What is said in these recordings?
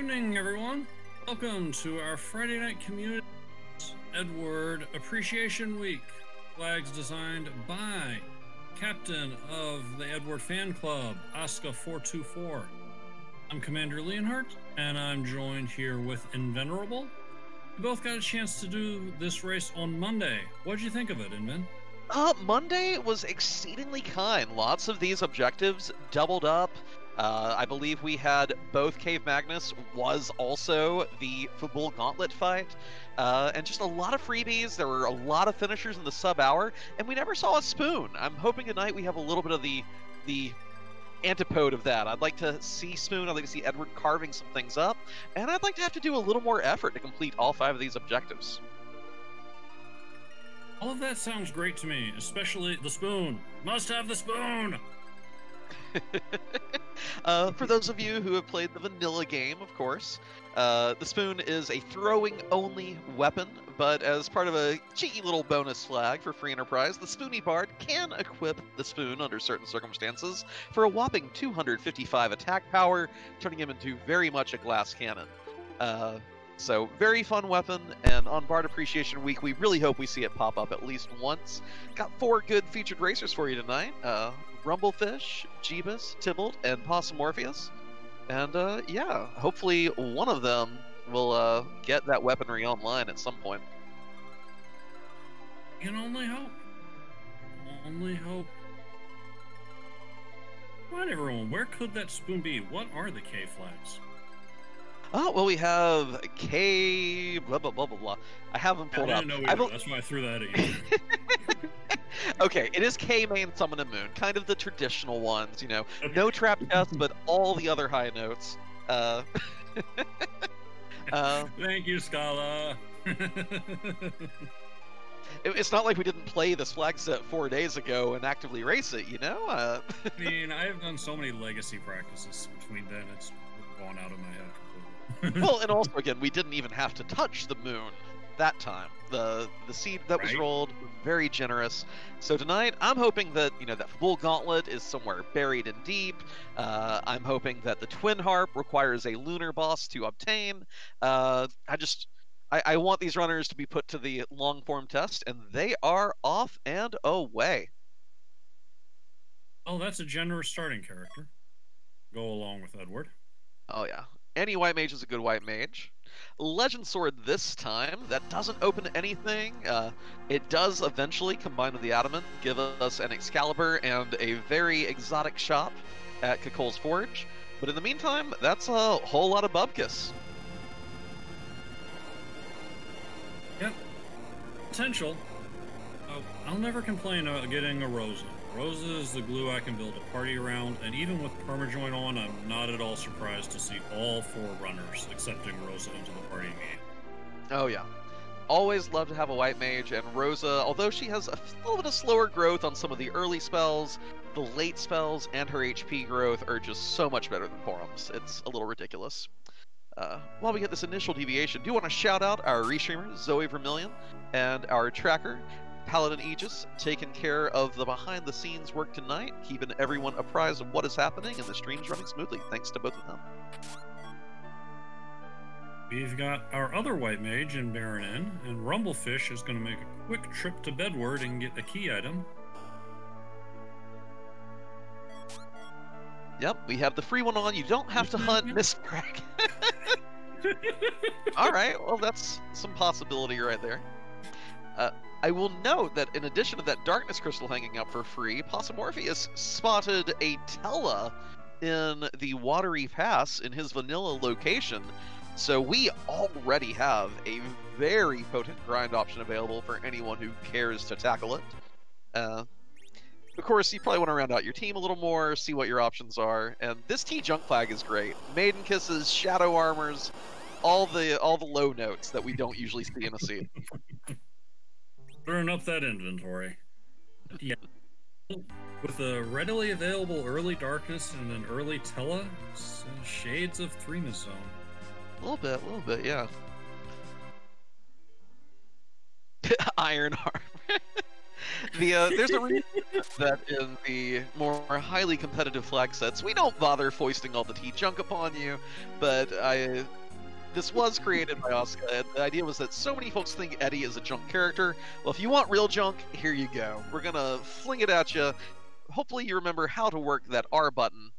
evening, everyone. Welcome to our Friday night community Edward Appreciation Week. Flags designed by Captain of the Edward Fan Club, Aska424. I'm Commander Leonhardt, and I'm joined here with Invenerable. We both got a chance to do this race on Monday. What'd you think of it, Inven? Monday was exceedingly kind. Lots of these objectives doubled up. I believe we had both Cave Magnus was also the Fabul Gauntlet fight, and just a lot of freebies. There were a lot of finishers in the sub-hour, and we never saw a spoon. I'm hoping tonight we have a little bit of the antipode of that. I'd like to see Spoon, I'd like to see Edward carving some things up, and I'd like to have to do a little more effort to complete all 5 of these objectives. All of that sounds great to me, especially the spoon. Must have the spoon! For those of you who have played the vanilla game, of course, the spoon is a throwing-only weapon, but as part of a cheeky little bonus flag for Free Enterprise, the Spoony Bard can equip the spoon under certain circumstances for a whopping 255 attack power, turning him into very much a glass cannon. So, very fun weapon, and on Bard Appreciation Week, we really hope we see it pop up at least once. Got 4 good featured racers for you tonight. Rumblefish, Jeebus, Tybalt, and Possum Morpheus. And, yeah, hopefully one of them will get that weaponry online at some point. You can only hope. Only hope. Come on, everyone. Where could that spoon be? What are the K flags? Oh, well, we have K... blah, blah, blah, blah, blah. I have them pulled up. I didn't know either. That's why I threw that at you. Okay, it is K main summon and moon, kind of the traditional ones, you know. No trap test, but all the other high notes. Thank you, Scala. It's not like we didn't play this flag set 4 days ago and actively race it, you know? I mean, I have done so many legacy practices between then, it's gone out of my head completely. Well, and also, again, we didn't even have to touch the moon that time. The seed that was rolled was very generous. So tonight, I'm hoping that, you know, that Fabul Gauntlet is somewhere buried and deep. I'm hoping that the Twin Harp requires a lunar boss to obtain. I want these runners to be put to the long form test, and they are off and away. Oh, that's a generous starting character. Go along with Edward. Oh yeah. Any white mage is a good white mage. Legend Sword this time, that doesn't open anything. It does eventually combine with the Adamant, give us an Excalibur and a very exotic shop at Kakol's Forge. But in the meantime, that's a whole lot of Bubkus. Yep. Potential. Oh, I'll never complain about getting a Rosa. Rosa is the glue I can build a party around, and even with Permajoin on, I'm not at all surprised to see all 4 runners accepting Rosa into the party game. Oh yeah. Always love to have a white mage, and Rosa, although she has a little bit of slower growth on some of the early spells, the late spells and her HP growth are just so much better than Porum's. It's a little ridiculous. While we get this initial deviation, do want to shout out our restreamers, Zoe Vermillion, and our tracker, Paladin Aegis, taking care of the behind-the-scenes work tonight, keeping everyone apprised of what is happening, and the stream's running smoothly, thanks to both of them. We've got our other white mage in Baron Inn, and Rumblefish is going to make a quick trip to Bedward and get a key item. Yep, we have the free one on. You don't have to hunt Miss Crack. Alright, well that's some possibility right there. I will note that in addition to that Darkness Crystal hanging up for free, Possum Morpheus spotted a Tella in the Watery Pass in his vanilla location. So we already have a very potent grind option available for anyone who cares to tackle it. Of course, you probably want to round out your team a little more, see what your options are, and this T-Junk flag is great. Maiden Kisses, Shadow Armors, all the low notes that we don't usually see in a seed. Burn up that inventory. Yeah. With a readily available early Darkness and an early Tella, shades of Threema Zone. A little bit, yeah. Iron Armor. There's a reason that in the more highly competitive flag sets, we don't bother foisting all the tea junk upon you, but this was created by Asuka, and the idea was that so many folks think Eddie is a junk character. Well, if you want real junk, here you go. We're gonna fling it at you. Hopefully you remember how to work that R button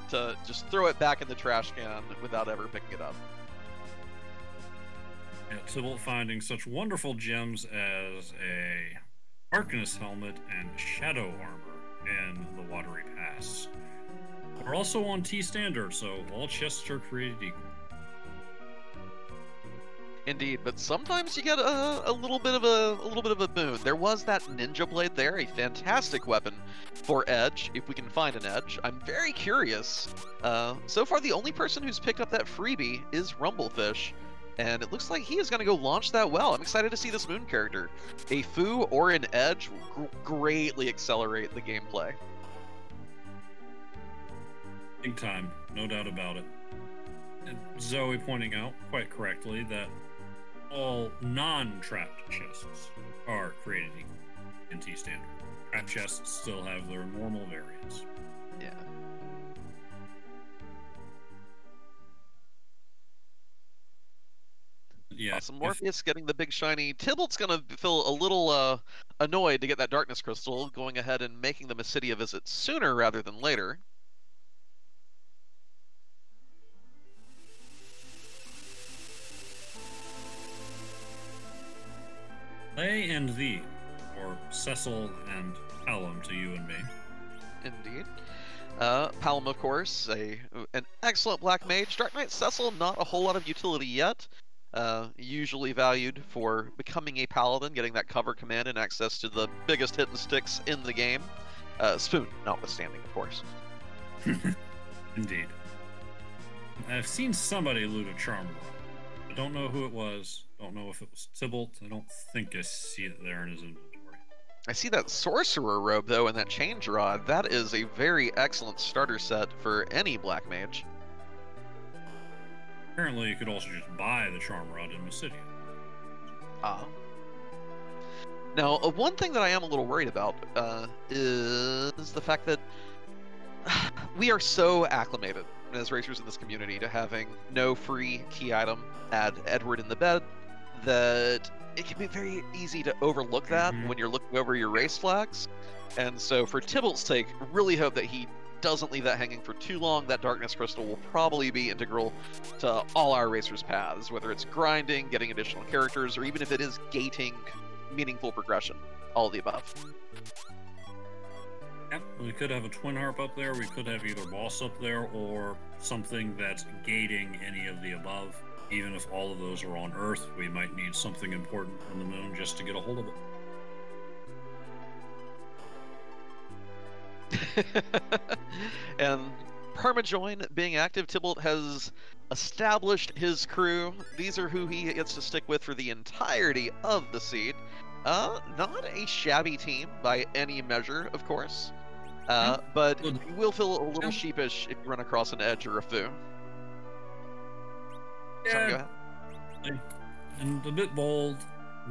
to just throw it back in the trash can without ever picking it up. Yeah, Tybalt finding such wonderful gems as a Darkness helmet and Shadow armor in the Watery Pass. We're also on T standard, so all chests are created equal. Indeed, but sometimes you get a little bit of a boon. There was that Ninja Blade there, a fantastic weapon for Edge, if we can find an Edge. I'm very curious. So far, the only person who's picked up that freebie is Rumblefish, and it looks like he is going to go launch that well. I'm excited to see this Moon character. A Fu or an Edge will greatly accelerate the gameplay. Big time, no doubt about it. And Zoe pointing out, quite correctly, that all non-trapped chests are created equal in T standard. Trap chests still have their normal variants. Yeah. Yeah. Awesome. Morpheus getting the big shiny. Tybalt's gonna feel a little annoyed to get that Darkness Crystal, going ahead and making the Mysidia visit sooner rather than later. They and thee, or Cecil and Palom to you and me. Indeed. Palom, of course, an excellent black mage. Dark Knight Cecil, not a whole lot of utility yet. Usually valued for becoming a paladin, getting that cover command and access to the biggest hit and sticks in the game. Spoon, notwithstanding, of course. Indeed. I've seen somebody loot a charm robe. I don't know who it was. Don't know if it was Tybalt. I don't think I see it there in his inventory. I see that Sorcerer robe, though, and that Change Rod. That is a very excellent starter set for any black mage. Apparently, you could also just buy the charm rod in Mysidia. Ah. Now, one thing that I am a little worried about is the fact that we are so acclimated as racers in this community to having no free key item, add Edward in the bed, that it can be very easy to overlook that when you're looking over your race flags. And so for Tybalt's sake, really hope that he doesn't leave that hanging for too long. That Darkness Crystal will probably be integral to all our racers' paths, whether it's grinding, getting additional characters, or even if it is gating meaningful progression. All of the above. Yep, we could have a Twin Harp up there, we could have either Boss up there, or something that's gating any of the above. Even if all of those are on Earth, we might need something important on the Moon just to get a hold of it. And Permajoin being active, Tybalt has established his crew. These are who he gets to stick with for the entirety of the seed. Not a shabby team by any measure, of course. But you will feel a little sheepish if you run across an Edge or a Fu. Yeah. Go ahead. And a bit bold,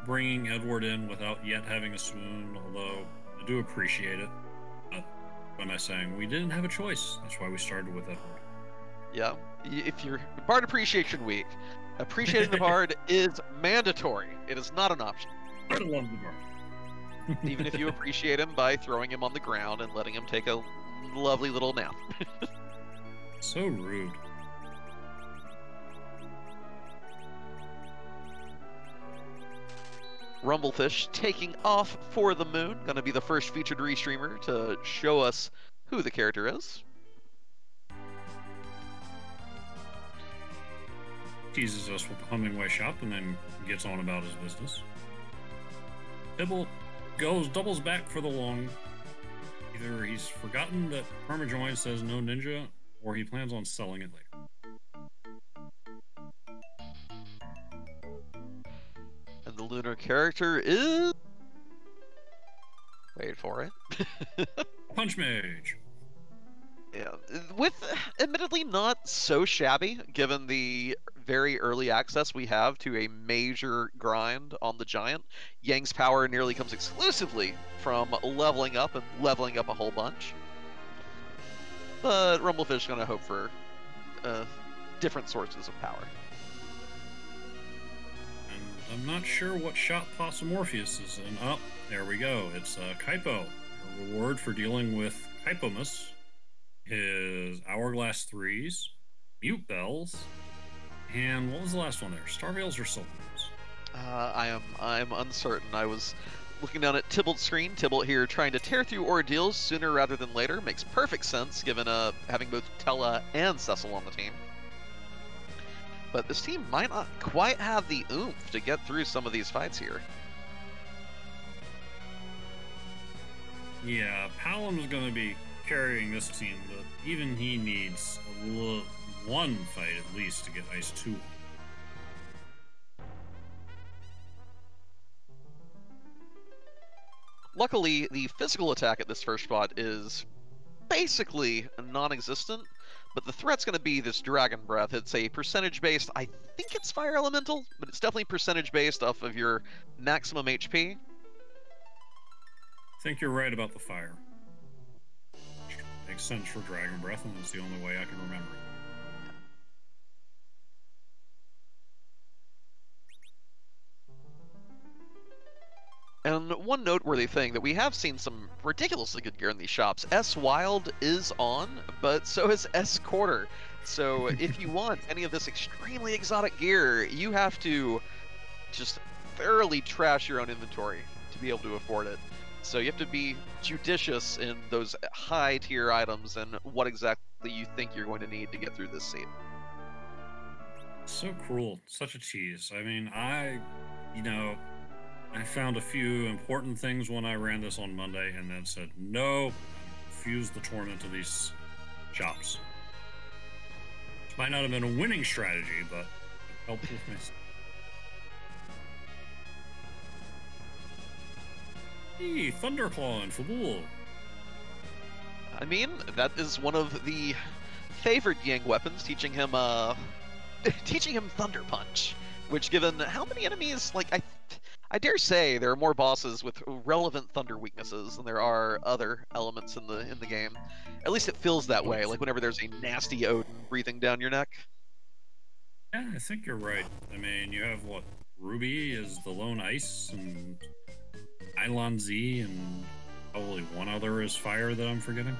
bringing Edward in without yet having a swoon, although I do appreciate it. What am I saying? We didn't have a choice. That's why we started with Edward. Yeah. If you're Bard Appreciation Week, appreciating the Bard is mandatory. It is not an option. I love the Bard. Even if you appreciate him by throwing him on the ground and letting him take a lovely little nap. So rude. Rumblefish taking off for the Moon. Gonna be the first featured restreamer to show us who the character is. Teases us with the Hummingway shop and then gets on about his business. Tybalt doubles back for the long. Either he's forgotten that Permajoin says no ninja, or he plans on selling it later. And the lunar character is... Wait for it. Punch Mage. Yeah, with admittedly not so shabby, given the very early access we have to a major grind on the Giant. Yang's power nearly comes exclusively from leveling up and leveling up a whole bunch. But Rumblefish is going to hope for different sources of power. And I'm not sure what shot Possumorpheus is in. Oh, there we go. It's Kaipo. A reward for dealing with Kaipomus is Hourglass 3s, Mute Bells, and what was the last one there? Starveils or Silverveils? I'm uncertain. I was looking down at Tybalt's screen. Tybalt here trying to tear through ordeals sooner rather than later. Makes perfect sense given having both Tella and Cecil on the team. But this team might not quite have the oomph to get through some of these fights here. Yeah, Palam's going to be carrying this team, but even he needs one fight at least to get Ice 2. Luckily, the physical attack at this first spot is basically non-existent, but the threat's going to be this Dragon Breath. It's a percentage-based, I think it's Fire Elemental, but it's definitely percentage-based off of your maximum HP. I think you're right about the fire. Makes sense for Dragon Breath, and it's the only way I can remember it. And one noteworthy thing that we have seen some ridiculously good gear in these shops. S Wild is on, but so is S Quarter. So if you want any of this extremely exotic gear, you have to just thoroughly trash your own inventory to be able to afford it. So you have to be judicious in those high tier items and what exactly you think you're going to need to get through this scene. So cruel. Such a tease. I mean, I found a few important things when I ran this on Monday and then said, no, refuse the torment of these shops. It might not have been a winning strategy, but it helped with me. Hey, Thunderclaw and Fabul. I mean, that is one of the favored Yang weapons, teaching him Thunder Punch, which given how many enemies, like I dare say there are more bosses with relevant thunder weaknesses than there are other elements in the game. At least it feels that way, like whenever there's a nasty Odin breathing down your neck. Yeah, I think you're right. I mean, you have what? Ruby is the lone ice, and Eidolon Z, and probably one other is fire that I'm forgetting.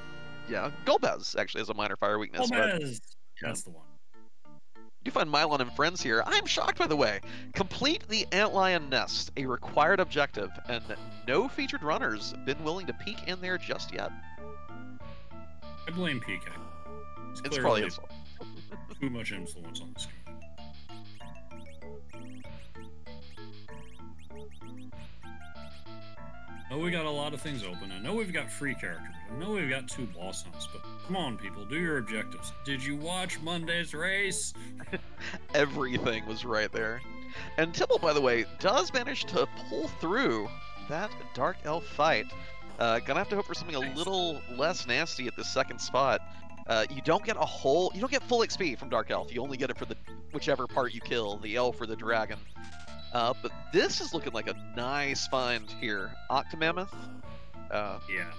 Yeah, Golbez actually has a minor fire weakness. Golbez! That's the one. You find Milon and friends here. I'm shocked, by the way. Complete the Antlion Nest, a required objective, and no featured runners been willing to peek in there just yet. I blame PK. It's probably his fault. Too much influence on this game. I know we got a lot of things open. I know we've got free characters. I know we've got 2 boss hunts, but come on, people, do your objectives. Did you watch Monday's race? Everything was right there. And Tybalt, by the way, does manage to pull through that Dark Elf fight. Gonna have to hope for something a little less nasty at this second spot. You don't get full XP from Dark Elf. You only get it for whichever part you kill, the elf or the dragon. But this is looking like a nice find here. Octomammoth. Yeah.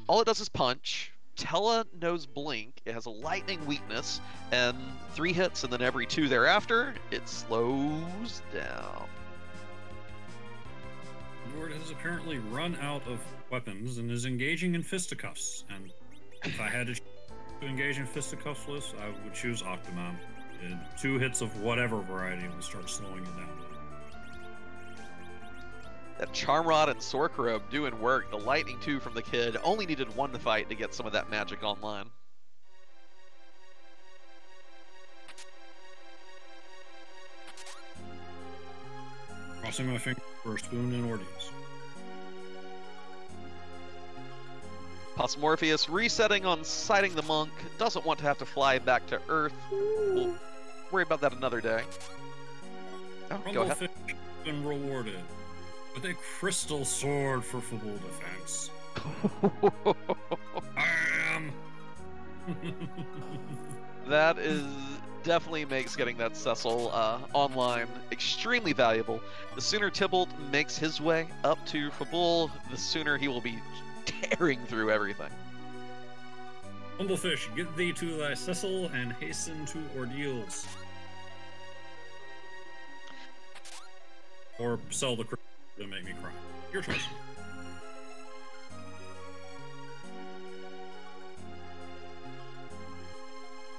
All it does is punch. Tella knows Blink. It has a lightning weakness, and 3 hits, and then every 2 thereafter, it slows down. Lord has apparently run out of weapons and is engaging in fisticuffs. And if I had to engage in fisticuffs list, I would choose Octomam. 2 hits of whatever variety will start slowing it down. That Charmrod and Sorcerer doing work. The Lightning 2 from the kid only needed 1 fight to get some of that magic online. Crossing my fingers for a spoon and Ordeals. Possumorpheus resetting on sighting the monk. Doesn't want to have to fly back to Earth. We'll worry about that another day. Oh, go ahead. Rumblefish has been rewarded with a crystal sword for Fabul defense. that is definitely makes getting that Cecil online extremely valuable. The sooner Tybalt makes his way up to Fabul, the sooner he will be tearing through everything. Humblefish, get thee to thy Cecil and hasten to ordeals. Or sell the crystal to make me cry. Your choice.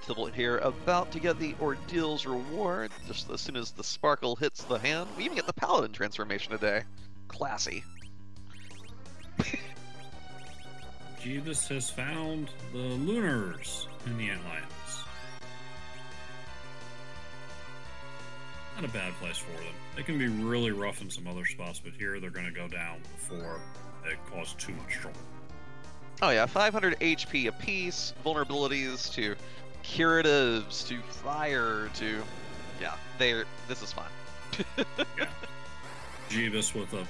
Tybalt here about to get the Ordeals reward just as soon as the sparkle hits the hand. We even get the Paladin transformation today. Classy. Jeebus has found the Lunars in the Antlions. Not a bad place for them. They can be really rough in some other spots, but here they're going to go down before they cause too much trouble. Oh yeah, 500 HP apiece, vulnerabilities to curatives, to fire, to... Yeah, this is fine. Yeah. Jeebus with a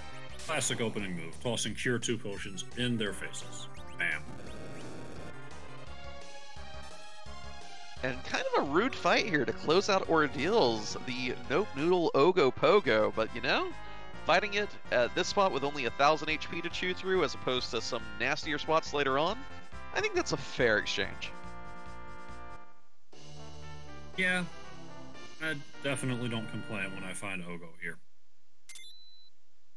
classic opening move, tossing Cure 2 potions in their faces. Bam. And kind of a rude fight here to close out Ordeals, the Nope Noodle Ogo Pogo, but you know, fighting it at this spot with only 1,000 HP to chew through as opposed to some nastier spots later on, I think that's a fair exchange. Yeah, I definitely don't complain when I find Ogo here.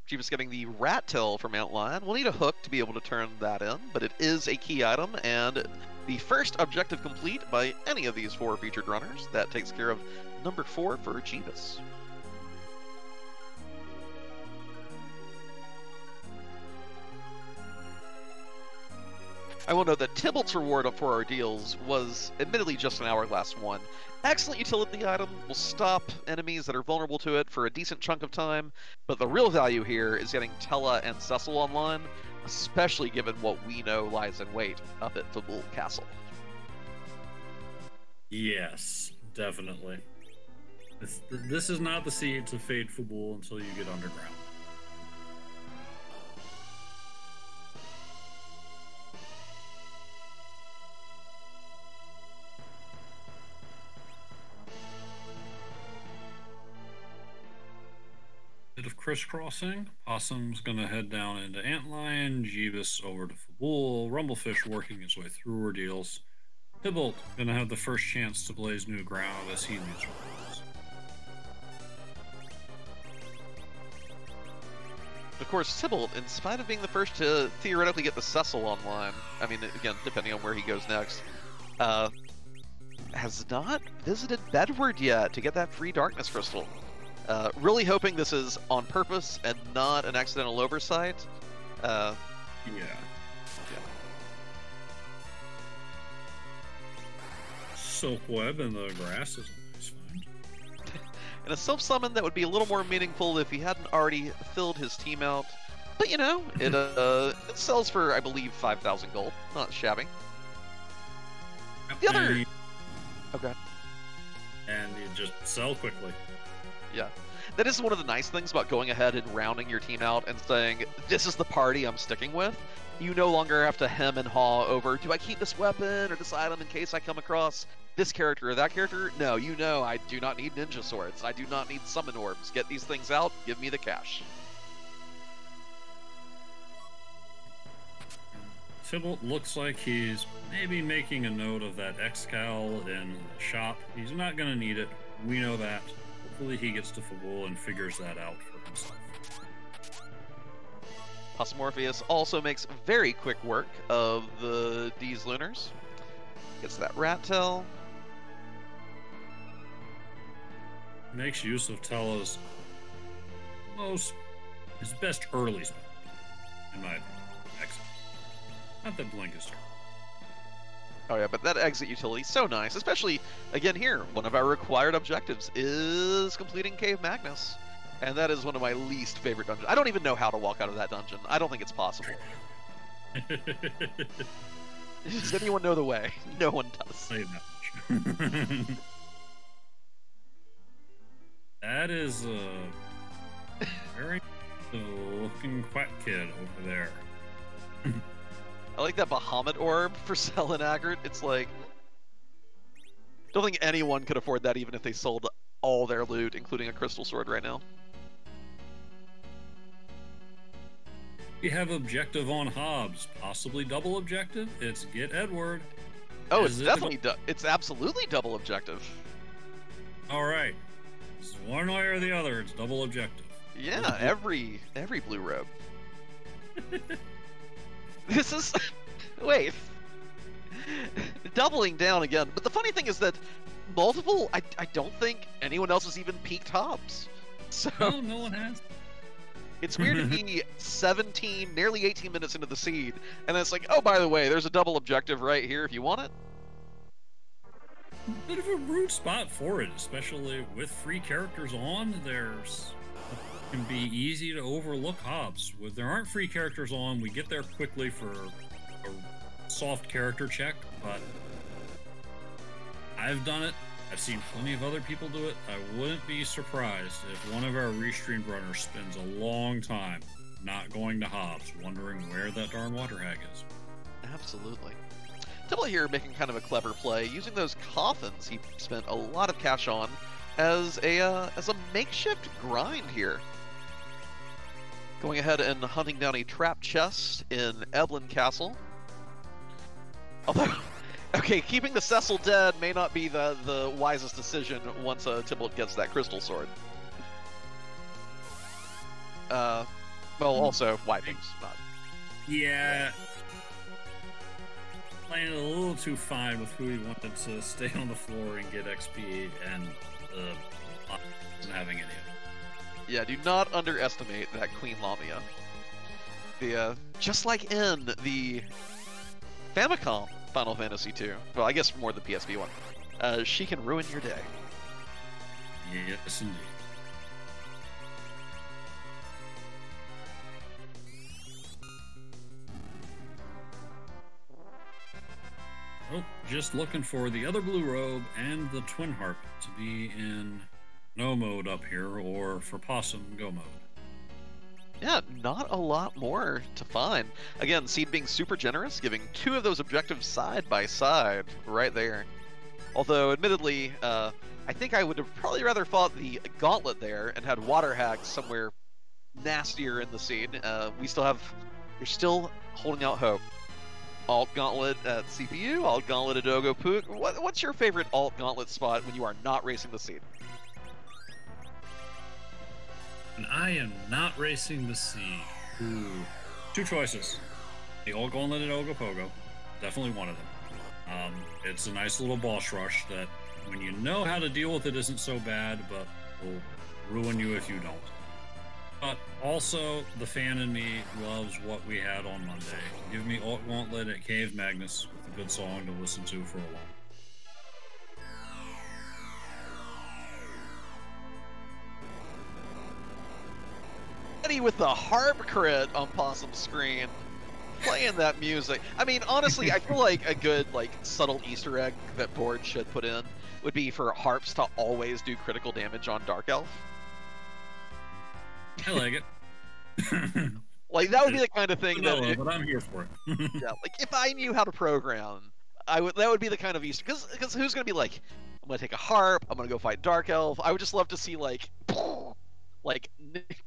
Jeebus getting the Rat Tail from Antlion. We'll need a hook to be able to turn that in, but it is a key item, and the first objective complete by any of these 4 featured runners. That takes care of number 4 for Jeebus. I will note that Tybalt's reward for Ordeals was admittedly just an hourglass one. Excellent utility item, will stop enemies that are vulnerable to it for a decent chunk of time, but the real value here is getting Tella and Cecil online, especially given what we know lies in wait up at Fabul Castle. Yes, definitely. This is not the seed to fade Fabul until you get underground. Bit of crisscrossing. Possum's gonna head down into Antlion, Jeebus over to Fabul, Rumblefish working his way through Ordeals. Tybalt gonna have the first chance to blaze new ground as he leaves Ordeals. Of course, Tybalt, in spite of being the first to theoretically get the Cecil online, I mean, again, depending on where he goes next, has not visited Bedward yet to get that free Darkness Crystal. Really hoping this is on purpose and not an accidental oversight. Yeah. Silkweb in the grass is a nice find. And a self-summon that would be a little more meaningful if he hadn't already filled his team out. But you know, it sells for, I believe, 5,000 gold. Not shabby. The other... Okay. And you just sell quickly. Yeah. That is one of the nice things about going ahead and rounding your team out and saying, this is the party I'm sticking with. You no longer have to hem and haw over, do I keep this weapon or this item in case I come across this character or that character? No, you know I do not need ninja swords. I do not need summon orbs. Get these things out, give me the cash. Tybalt looks like he's maybe making a note of that Excal in the shop. He's not going to need it. We know that. Hopefully he gets to Fabul and figures that out for himself. Possumorpheus also makes very quick work of the D's Lunars. Gets that Rat Tail. Makes use of Tella's his best early spell, in my opinion. Exit. Not that Blink is terrible. Oh yeah, but that exit utility is so nice, especially, again here, one of our required objectives is completing Cave Magnus. And that is one of my least favorite dungeons. I don't even know how to walk out of that dungeon. I don't think it's possible. Does anyone know the way? No one does. Say that much. That is a very looking quack kid over there. I like that Bahamut orb for Selenaggert. It's like... Don't think anyone could afford that even if they sold all their loot, including a crystal sword right now. We have objective on Hobbs, possibly double objective. It's get Edward. Oh, Is it's it definitely it's absolutely double objective. All right. It's one way or the other, it's double objective. Yeah, every blue robe. This is wait. Doubling down again. But the funny thing is that multiple I don't think anyone else has even peaked Hobbs. So No one has. it's weird to be 17, nearly 18 minutes into the seed, and it's like, oh, by the way, there's a double objective right here if you want it. Bit of a rude spot for it, especially with free characters on. There's it can be easy to overlook Hobbs. When there aren't free characters on, we get there quickly for a soft character check, but I've done it. I've seen plenty of other people do it. I wouldn't be surprised if one of our restreamed runners spends a long time not going to Hobbs, wondering where that darn water hag is. Absolutely. Tibble here making kind of a clever play, using those coffins he spent a lot of cash on as a makeshift grind here. Going ahead and hunting down a trap chest in Evelyn Castle. Although, okay, keeping the Cecil dead may not be the wisest decision once Tybalt gets that crystal sword. Well, also, wiping's not. Yeah. Playing it a little too fine with who he wanted to stay on the floor and get XP, and wasn't having any of it. Yeah, do not underestimate that Queen Lamia. The just like in the Famicom Final Fantasy II, well, I guess more the PSP one, she can ruin your day. Yes, indeed. Oh, just looking for the other blue robe and the twin harp to be in no mode up here, or for Possum, go mode. Yeah, not a lot more to find. Again, Seed being super generous, giving 2 of those objectives side by side right there. Although, admittedly, I think I would have probably rather fought the Gauntlet there and had Water Hags somewhere nastier in the scene. You're still holding out hope. Alt Gauntlet at CPU, Alt Gauntlet at Ogopook. What's your favorite Alt Gauntlet spot when you are not racing the scene? And I am not racing the sea. Ooh. 2 choices. The Alt Gauntlet at Ogopogo. Definitely one of them. It's a nice little boss rush that, when you know how to deal with it, isn't so bad, but will ruin you if you don't. But also, the fan in me loves what we had on Monday. Give me Alt Gauntlet at Cave Magnus with a good song to listen to for a while. With the harp crit on Possum's screen, playing that music. I mean, honestly, I feel like a good, subtle Easter egg that board should put in would be for harps to always do critical damage on Dark Elf. I like it. That would be the kind of thing but I'm here for it. Yeah, if I knew how to program, that would be the kind of Easter, because who's gonna be like, I'm gonna take a harp, I'm gonna go fight Dark Elf. I would just love to see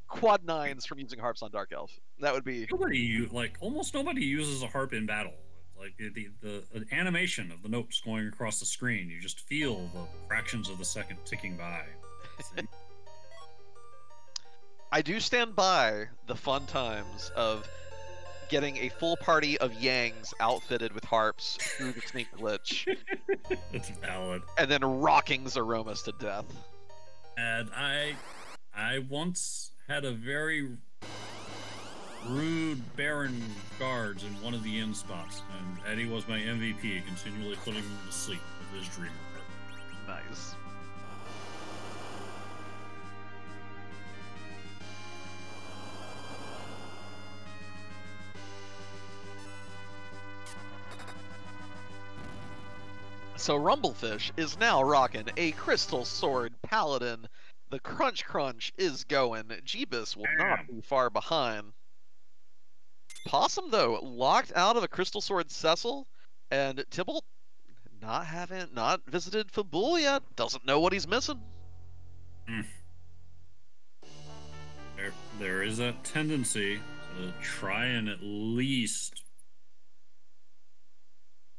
quad 9s from using harps on Dark Elf. That would be almost nobody uses a harp in battle. The animation of the notes going across the screen, you just feel the fractions of the second ticking by. I do stand by the fun times of getting a full party of Yangs outfitted with harps through the sneak glitch. That's valid. And then rocking Zeromus to death. And I once had a very rude Baron guards in one of the inn spots, and Eddie was my MVP, continually putting him to sleep with his dreamer. Nice. So Rumblefish is now rocking a Crystal Sword Paladin. The crunch crunch is going. Jeebus will not be far behind. Possum, though, locked out of a Crystal Sword Cecil, and Tybalt not visited Fabul yet. Doesn't know what he's missing. There is that tendency to try and at least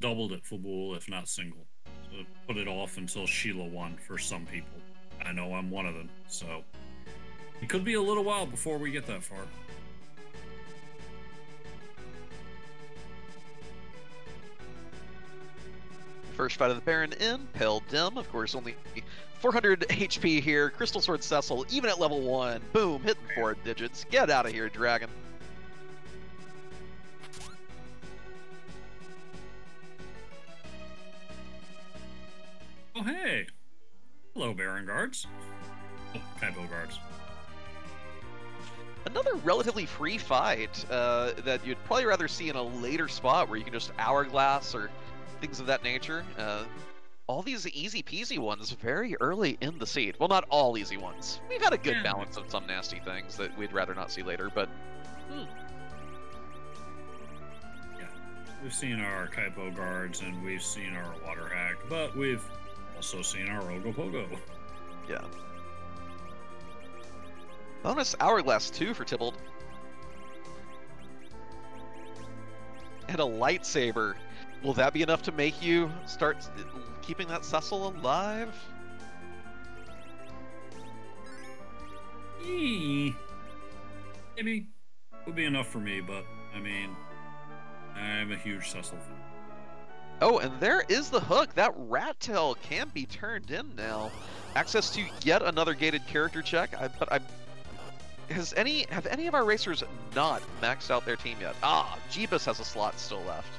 doubled at Fabul, if not single. So put it off until Sheila won for some people. I know I'm one of them, so it could be a little while before we get that far. First fight of the Baron in, Pale Dim, of course, only 400 HP here. Crystal Sword Cecil, even at level 1. Boom, hitting 4 digits. Get out of here, Dragon. Oh, hey. Hello, Baron Guards. Oh, Kaipo Guards. Another relatively free fight that you'd probably rather see in a later spot where you can just Hourglass or things of that nature. All these easy peasy ones very early in the seed. Well, not all easy ones. We've had a good balance of some nasty things that we'd rather not see later, but... Yeah, we've seen our Kaipo Guards and we've seen our Water Hack, but we've also seen our Ogopogo. Yeah. Bonus Hourglass 2 for Tybalt. And a Lightsaber. Will that be enough to make you start keeping that Cecil alive? Maybe. Would be enough for me, but, I mean, I'm a huge Cecil fan. Oh, and there is the hook. That rat tail can be turned in now. Access to yet another gated character check. Have any of our racers not maxed out their team yet? Ah, Jeebus has a slot still left.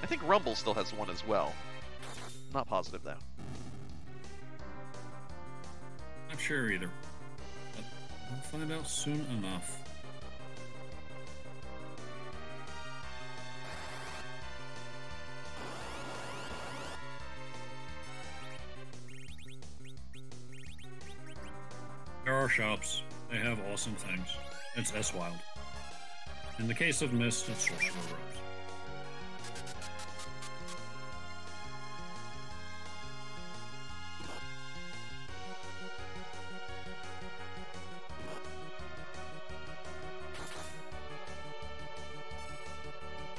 I think Rumble still has one as well. Not positive though. Not sure either. But we'll find out soon enough. There are shops. They have awesome things. It's S-Wild. In the case of Mist, it's Sorcerer Rose.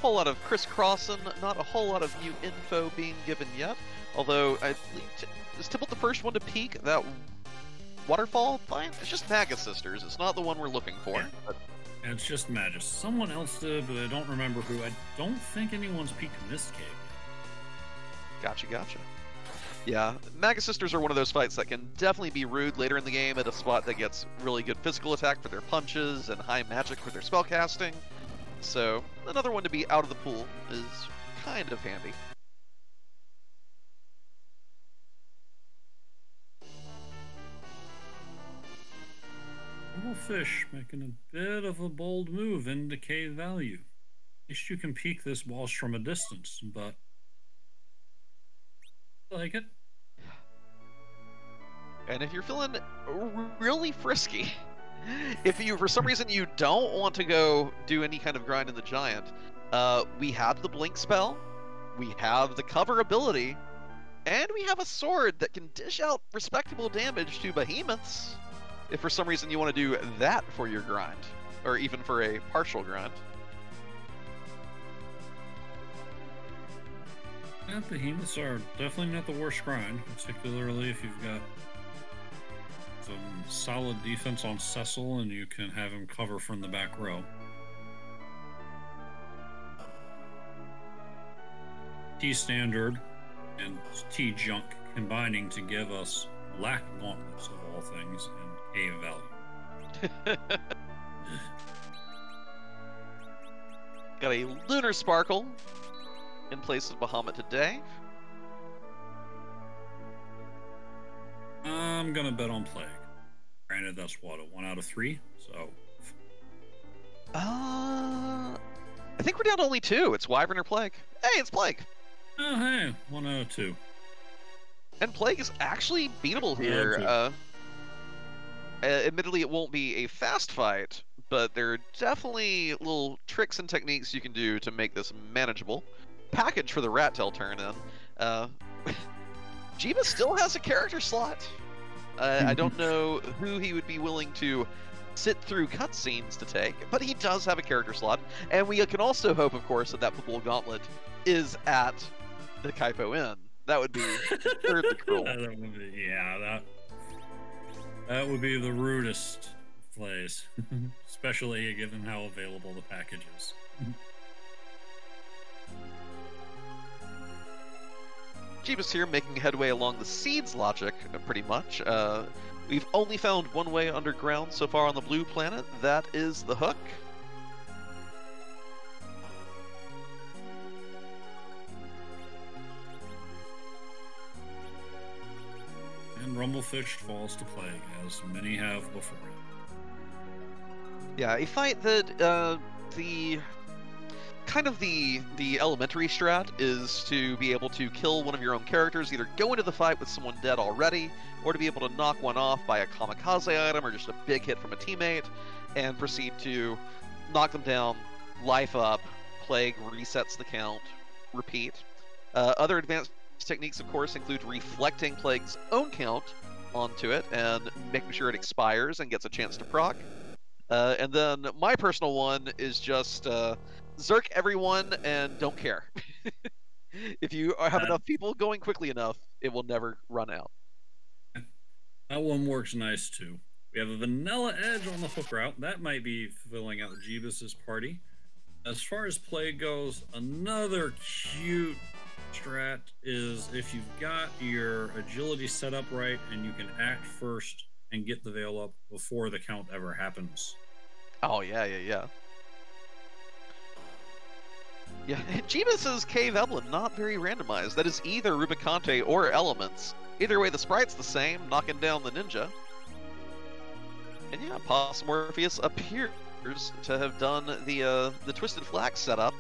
Whole lot of crisscrossing, not a whole lot of new info being given yet. Although I believe is Tybalt the first one to peek that waterfall? Fine, it's just Magus Sisters. It's not the one we're looking for. Yeah. And it's just Magus. Someone else did, but I don't remember who. I don't think anyone's peeked in this cave. Gotcha. Yeah, Magus Sisters are one of those fights that can definitely be rude later in the game at a spot that gets really good physical attack for their punches and high magic for their spellcasting. So, another one to be out of the pool is kind of handy. Little fish making a bit of a bold move into cave value. At least you can peek this walls from a distance, but I like it. And if you're feeling really frisky, if you, for some reason, you don't want to go do any kind of grind in the Giant, we have the Blink spell, we have the cover ability, and we have a sword that can dish out respectable damage to behemoths. If for some reason you want to do that for your grind, or even for a partial grind. Yeah, behemoths are definitely not the worst grind, particularly if you've got some solid defense on Cecil and you can have him cover from the back row. T-Standard and T-Junk combining to give us Black Gauntlets of all things and Cave Value. Got a Lunar Sparkle in place of Bahamut today. I'm gonna bet on Plague. Granted, that's what, a 1 out of 3? So. I think we're down to only 2. It's Wyvern or Plague. Hey, it's Plague. Oh, hey, 1 out of 2. And Plague is actually beatable here. Admittedly, it won't be a fast fight, but there are definitely little tricks and techniques you can do to make this manageable. Package for the Rat Tail turn in. Uh, Jiva still has a character slot. I don't know who he would be willing to sit through cutscenes to take, but he does have a character slot, and we can also hope, of course, that Football Gauntlet is at the Kaipo Inn. That would be absurdly cruel. That would be the rudest place, especially given how available the package is. Jeebus here making headway along the Seeds logic, pretty much. We've only found one way underground so far on the blue planet. That is the hook. And Rumblefish falls to plague, as many have before it. Yeah, a fight that the elementary strat is to be able to kill one of your own characters, either go into the fight with someone dead already, or to be able to knock one off by a kamikaze item or just a big hit from a teammate, and proceed to knock them down, life up, plague resets the count, repeat. Other advanced techniques, of course, include reflecting plague's own count onto it and making sure it expires and gets a chance to proc. And then my personal one is just Zerk everyone and don't care. If you have enough people going quickly enough, it will never run out. That one works nice too. We have a Vanilla Edge on the hook route. That might be filling out Jeebus's party. As far as plague goes, another cute strat is if you've got your agility set up right and you can act first and get the veil up before the count ever happens. Oh, yeah. Yeah, Jeebus's Cave Emblem, not very randomized. That is either Rubicante or Elements. Either way, the sprite's the same, knocking down the ninja. And yeah, Possum Morpheus appears to have done the Twisted Flax setup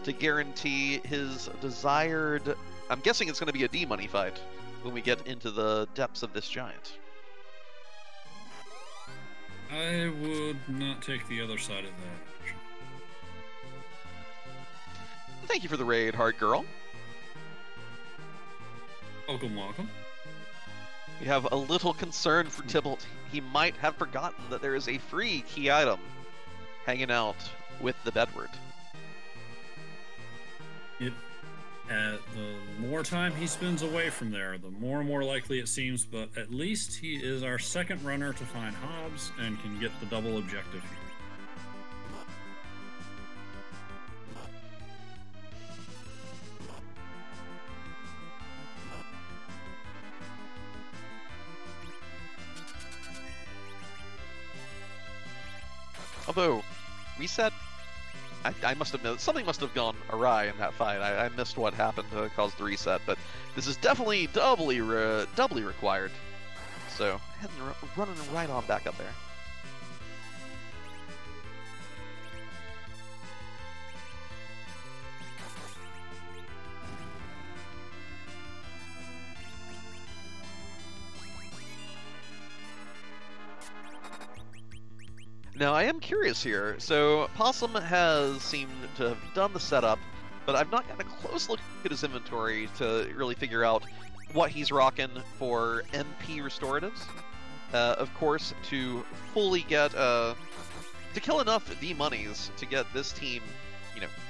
to guarantee his desired... I'm guessing it's going to be a D-money fight when we get into the depths of this giant. I would not take the other side of that. Thank you for the raid, Hard Girl. Welcome. We have a little concern for Tybalt. He might have forgotten that there is a free key item hanging out with the Bedward. The more time he spends away from there, the more and more likely it seems, but at least he is our second runner to find Hobbs and can get the double objective here. Although, reset, I must have missed, something must have gone awry in that fight. I missed what happened to cause the reset, but this is definitely doubly required. So, running right on back up there. Now, I am curious here. So, Possum has seemed to have done the setup, but I've not gotten a close look at his inventory to really figure out what he's rocking for MP restoratives. Of course, to fully get, to kill enough D-monies to get this team,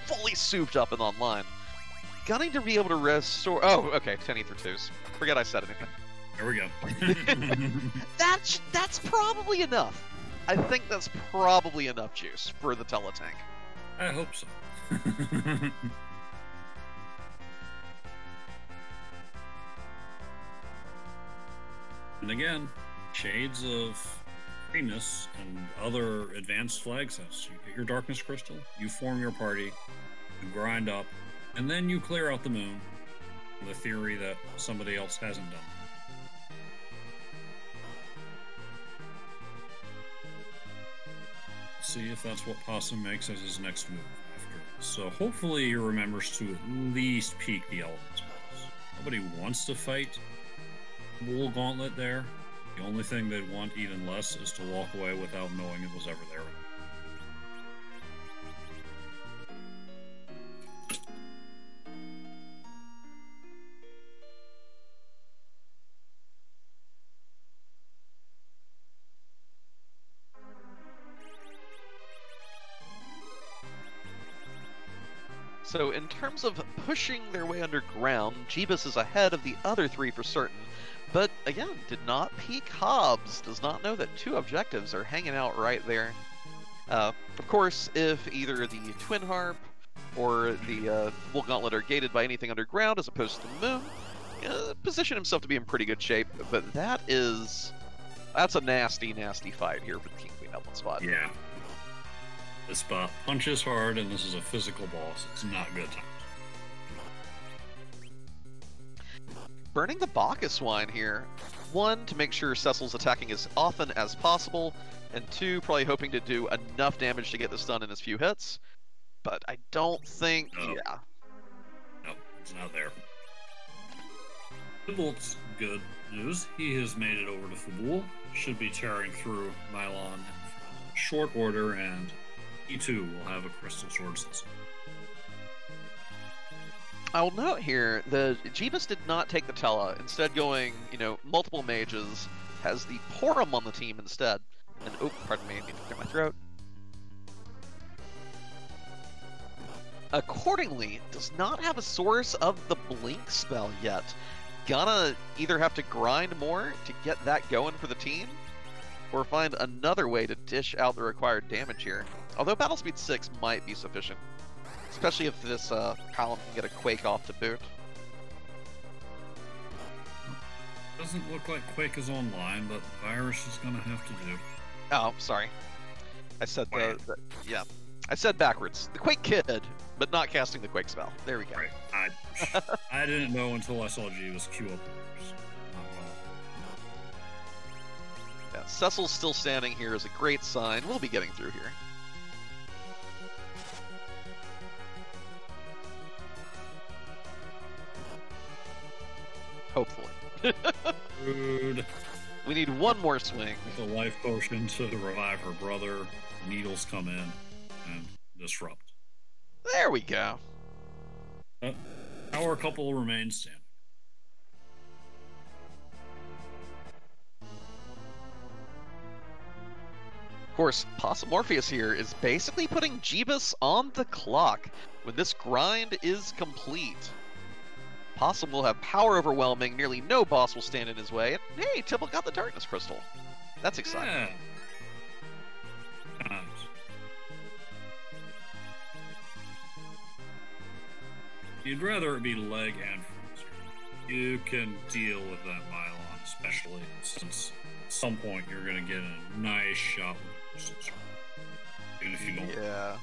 fully souped up and online. Gunning to be able to restore... Oh, okay, 10 Ether 2s. Forget I said anything. There we go. That's probably enough. I think that's probably enough juice for the Teletank. I hope so. And again, shades of Venus and other advanced flag sets. You get your Darkness Crystal, you form your party, you grind up, and then you clear out the moon. The theory that somebody else hasn't done. See if that's what Possum makes as his next move after this. So hopefully he remembers to at least peek the elements boss. Nobody wants to fight Bull Gauntlet there. The only thing they'd want even less is to walk away without knowing it was ever there. So in terms of pushing their way underground, Jeebus is ahead of the other three for certain. But again, did not peek Hobbs, does not know that two objectives are hanging out right there. Of course, if either the Twin Harp or the Wool Gauntlet are gated by anything underground as opposed to the Moon, position himself to be in pretty good shape. But that's a nasty, nasty fight here for the King Queen Evelyn spot. Yeah. This spot punches hard, and this is a physical boss. It's not good times. Burning the Bacchus wine here. One, to make sure Cecil's attacking as often as possible, and two, probably hoping to do enough damage to get this done in as few hits. But I don't think... No. Yeah. No, it's not there. Thibault's good news. He has made it over to Thibault. Should be tearing through Milon in short order, and he too will have a Crystal Sword system. I'll note here that Jeebus did not take the Tella, instead going, multiple mages, has the Porum on the team instead. And, oh, pardon me, I need to clear my throat. Accordingly, does not have a source of the Blink spell yet. Gonna either have to grind more to get that going for the team, or find another way to dish out the required damage here. Although Battle Speed 6 might be sufficient. Especially if this column can get a Quake off to boot. Doesn't look like Quake is online, but Virus is going to have to do. Oh, sorry. I said yeah. I said backwards. The Quake Kid, but not casting the Quake spell. There we go. Right. I didn't know until I saw Jeebus queue up. Yeah, Cecil's still standing here is a great sign. We'll be getting through here. Hopefully. Rude. We need one more swing. With a life potion to revive her brother. Needles come in and disrupt. There we go. Power couple remains standing. Of course, Possum Morpheus here is basically putting Jeebus on the clock when this grind is complete. Possum will have power overwhelming, nearly no boss will stand in his way, and hey, Tibble got the Darkness Crystal. That's exciting. Yeah. You'd rather it be leg and front. You can deal with that Milon, especially since at some point you're going to get a nice shot with the Crystal. Even if you don't. Yeah.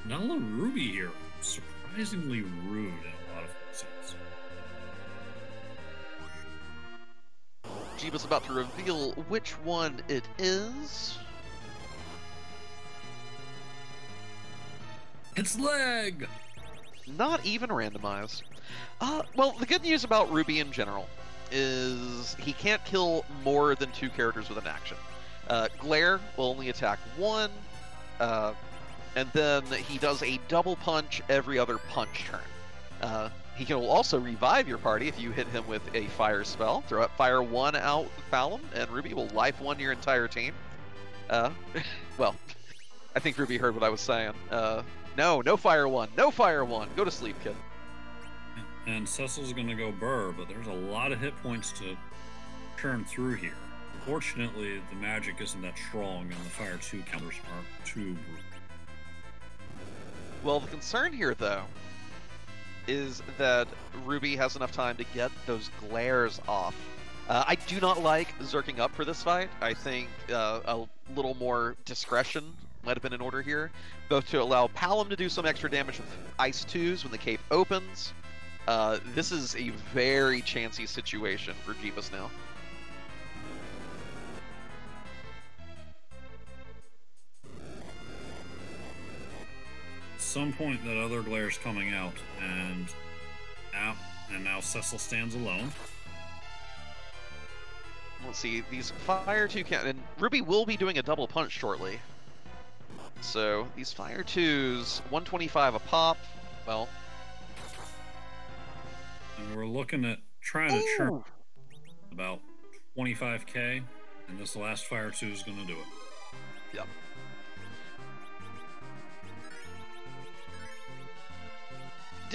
Nala Ruby here, surprisingly rude in a lot of scenes. Jeebus about to reveal which one it is. It's leg! Not even randomized. Well, the good news about Ruby in general is he can't kill more than 2 characters with an action. Glare will only attack 1, and then he does a double punch every other punch turn. He can also revive your party if you hit him with a fire spell. Throw up fire 1 out, foul him, and Ruby will life 1 your entire team. Well, I think Ruby heard what I was saying. No fire 1. No fire 1. Go to sleep, kid. And Cecil's going to go Burr, but there's a lot of hit points to churn through here. Fortunately, the magic isn't that strong, and the fire 2 counters are too brutal. Well, the concern here, though, is that Ruby has enough time to get those glares off. I do not like Zerking up for this fight. I think a little more discretion might have been in order here, both to allow Palom to do some extra damage with Ice 2s when the cave opens. This is a very chancy situation for Jeebus now. At some point, that other glare's coming out, and now Cecil stands alone. Let's see, these fire 2 can, and Ruby will be doing a double punch shortly. So these fire 2s, 125 a pop. Well, and we're looking at trying to churn about 25k, and this last fire 2 is going to do it. Yep.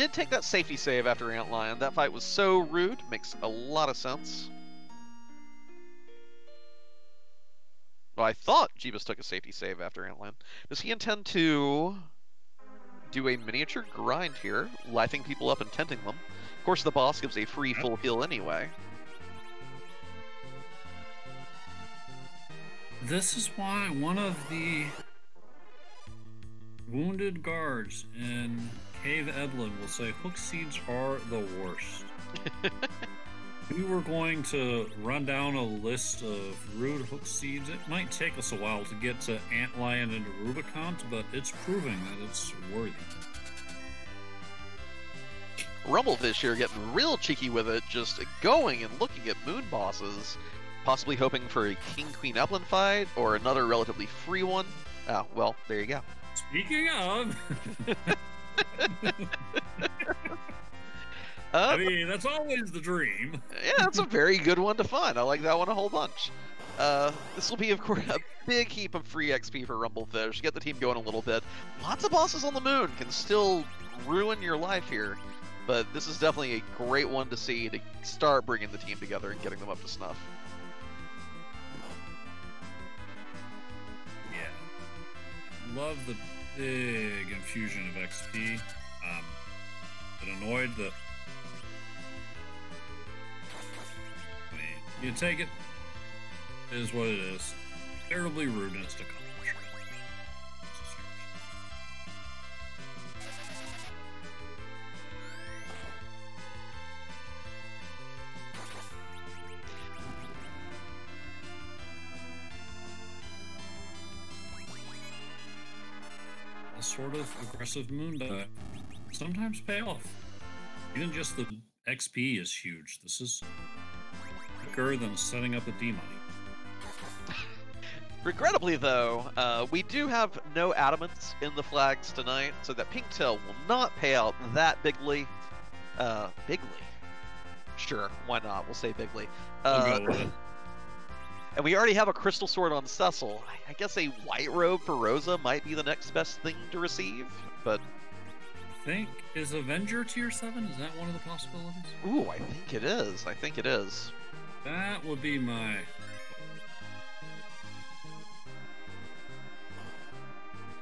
did take that safety save after Antlion. That fight was so rude. Makes a lot of sense. Well, I thought Jeebus took a safety save after Antlion. Does he intend to do a miniature grind here, lifing people up and tenting them? Of course, the boss gives a free full heal anyway. This is why one of the wounded guards in Cave Edlin will say hook seeds are the worst. We were going to run down a list of rude hook seeds. It might take us a while to get to Antlion and Rubicon, but it's proving that it's worthy. Rumblefish here getting real cheeky with it, just going and looking at moon bosses, possibly hoping for a King-Queen Eplin fight or another relatively free one. Oh, well, there you go. Speaking of... I mean, that's always the dream. Yeah, that's a very good one to find. I like that one a whole bunch. This will be, of course, a big heap of free XP for Rumblefish. Get the team going a little bit. Lots of bosses on the moon can still ruin your life here, but this is definitely a great one to see to start bringing the team together and getting them up to snuff. Yeah. Love the big infusion of XP. It annoyed that... You take it, it is what it is. Terribly rude and it's to accomplish. A sort of aggressive moon dive sometimes pay off. Even just the XP is huge. This is quicker than setting up a D-money. Regrettably, though, we do have no adamants in the flags tonight, so that Pinktail will not pay out that bigly. Bigly? Sure, why not? We'll say bigly. I'll go with it. And we already have a crystal sword on Cecil. I guess a white robe for Rosa might be the next best thing to receive, but... Is Avenger tier 7? Is that one of the possibilities? Ooh, I think it is. I think it is. That would be my...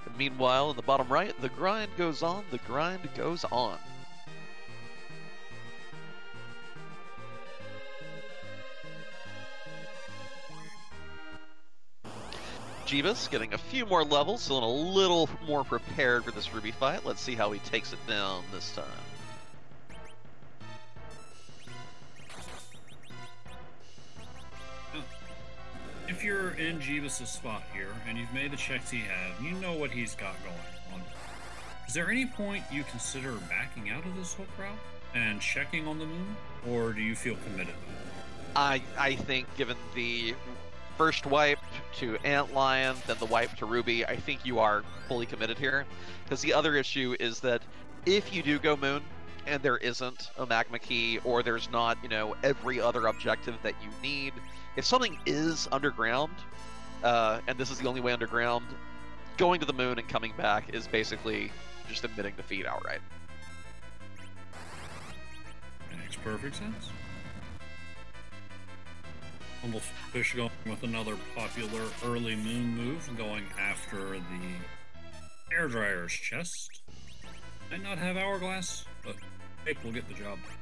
And meanwhile, in the bottom right, the grind goes on, the grind goes on. Jeebus getting a few more levels, feeling a little more prepared for this Ruby fight. Let's see how he takes it down this time. If you're in Jeebus' spot here, and you've made the checks he had, you know what he's got going on. Is there any point you consider backing out of this hook route and checking on the moon, or do you feel committed? I think given the first wipe to Antlion, then the wipe to Ruby, I think you are fully committed here. Because the other issue is that if you do go moon, and there isn't a magma key, or there's not, you know, every other objective that you need, if something is underground, and this is the only way underground, going to the moon and coming back is basically just admitting defeat outright. Makes perfect sense. Rumblefish going with another popular early moon move, going after the air dryer's chest. Might not have hourglass, but Jake will get the job done.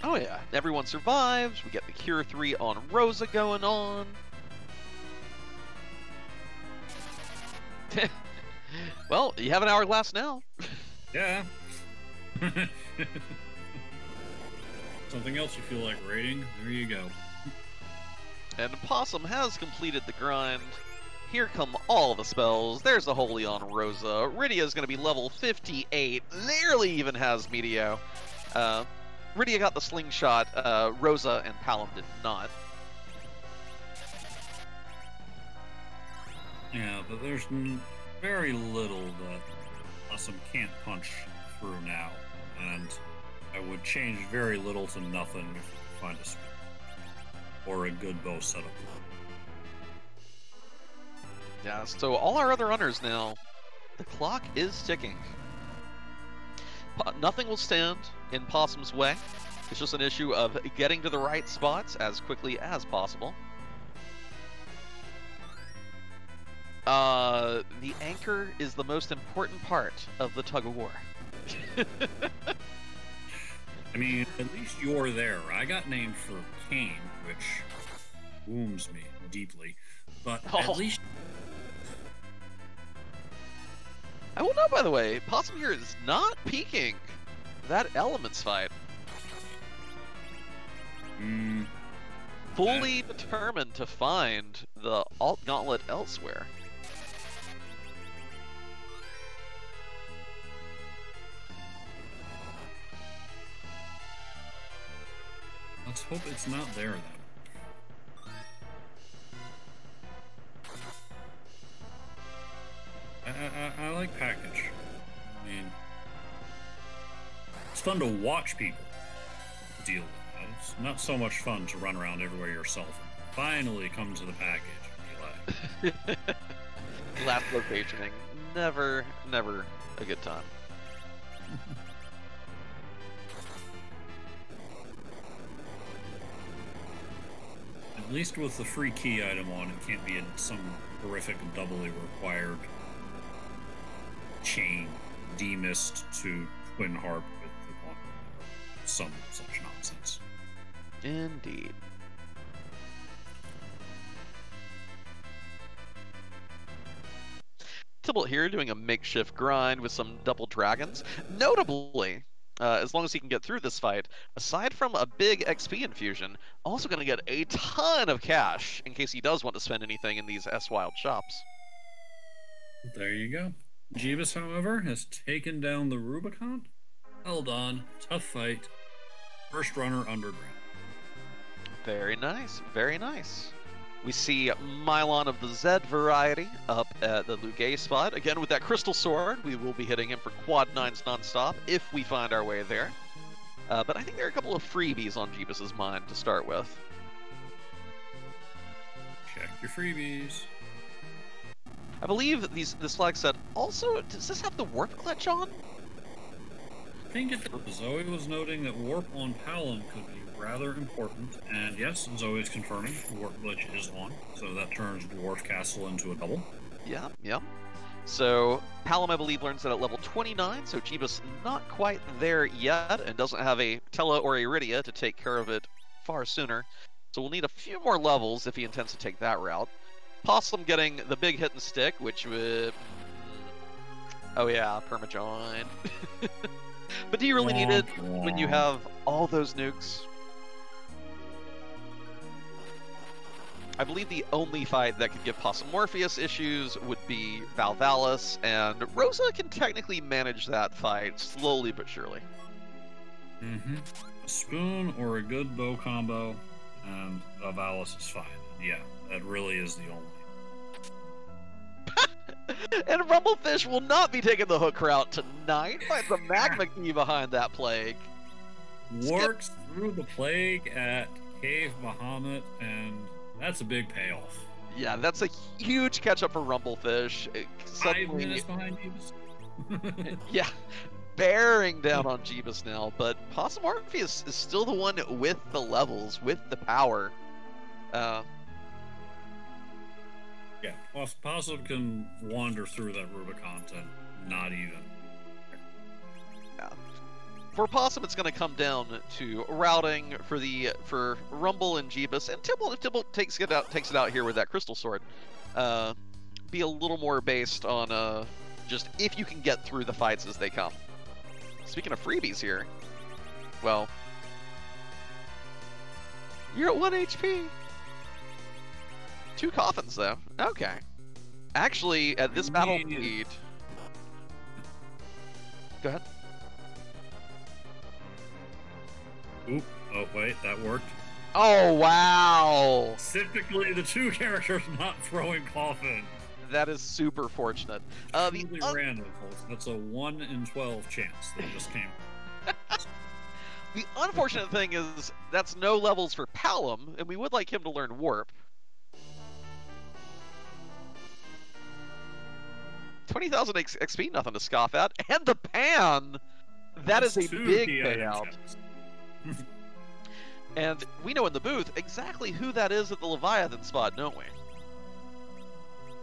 Oh yeah, everyone survives, we get the Cure 3 on Rosa going on. Well, you have an hourglass now. Yeah. Something else you feel like raiding? There you go. And Possum has completed the grind. Here come all the spells. There's the Holy on Rosa. Rydia's going to be level 58. Nearly even has Meteo. Rydia got the slingshot. Rosa and Palom did not. Yeah, but there's very little that Possum can't punch through now. And I would change very little to nothing if you find a spear or a good bow setup. Yeah, so all our other runners now, the clock is ticking. Nothing will stand in Possum's way. It's just an issue of getting to the right spots as quickly as possible. The anchor is the most important part of the tug of war. I mean, at least you're there. I got named for Kane, which wounds me deeply. But at least... I will note, by the way, Possum here is not peeking that Elements fight. Fully determined to find the Alt Gauntlet elsewhere. Let's hope it's not there, then. I like Package. I mean, it's fun to watch people deal with that. It's not so much fun to run around everywhere yourself and finally come to the package and be like... Last locationing. Never a good time. At least with the free key item on, it can't be some horrific doubly required chain demist to twin harp with the one, some such nonsense. Indeed. Tybalt here doing a makeshift grind with some double dragons. Notably, as long as he can get through this fight, aside from a big XP infusion, also going to get a ton of cash in case he does want to spend anything in these S-Wild shops. There you go. Jeebus, however, has taken down the Rubicon. Held on. Tough fight. First runner underground. Very nice. Very nice. We see Mylon of the Z variety up at the Lugay spot. Again, with that Crystal Sword, we will be hitting him for quad 9s nonstop if we find our way there. But I think there are a couple of freebies on Jeebus's mind to start with. Check your freebies. I believe this flag set also... Does this have the Warp Glitch on? I think it does. Zoe was noting that Warp on Palom could be rather important, and yes, Zoe is confirming Warp Glitch is on, so that turns Dwarf Castle into a double. Yeah, yeah. So, Palom, I believe, learns that at level 29, so Jeebus not quite there yet, and doesn't have a Tela or Iridia to take care of it far sooner. So we'll need a few more levels if he intends to take that route. Possum getting the big hit and stick, which would... Oh yeah, permajoin. But do you really need it when you have all those nukes? I believe the only fight that could give Possum Morpheus issues would be Valvalis, and Rosa can technically manage that fight slowly but surely. Mm-hmm. A spoon or a good bow combo, and Valvalis is fine. Yeah, that really is the only. And Rumblefish will not be taking the hook route tonight. Finds the magma key behind that plague. Works through the plague at Cave Bahamut, and that's a big payoff. Yeah, that's a huge catch-up for Rumblefish. 5 minutes behind Jeebus. Yeah, bearing down on Jeebus now, but Possum Morpheus is still the one with the levels, with the power. Yeah, Possum can wander through that Rubicon to not even. Yeah. For Possum, it's going to come down to routing for Rumble and Jeebus, and Tybalt, if Tybalt takes it out here with that Crystal Sword, be a little more based on just if you can get through the fights as they come. Speaking of freebies here, well, you're at 1 HP. 2 coffins, though. Okay. Actually, at this battle speed... Go ahead. Oop. Oh, wait, that worked. Oh, wow! Specifically, the 2 characters not throwing coffin. That is super fortunate. Totally random, folks. That's a 1 in 12 chance that just came. The unfortunate thing is that's no levels for Palom, and we would like him to learn Warp. 20,000 XP, nothing to scoff at. And the pan! That is a Two big key item payout. chests. And we know in the booth exactly who that is at the Leviathan spot, don't we?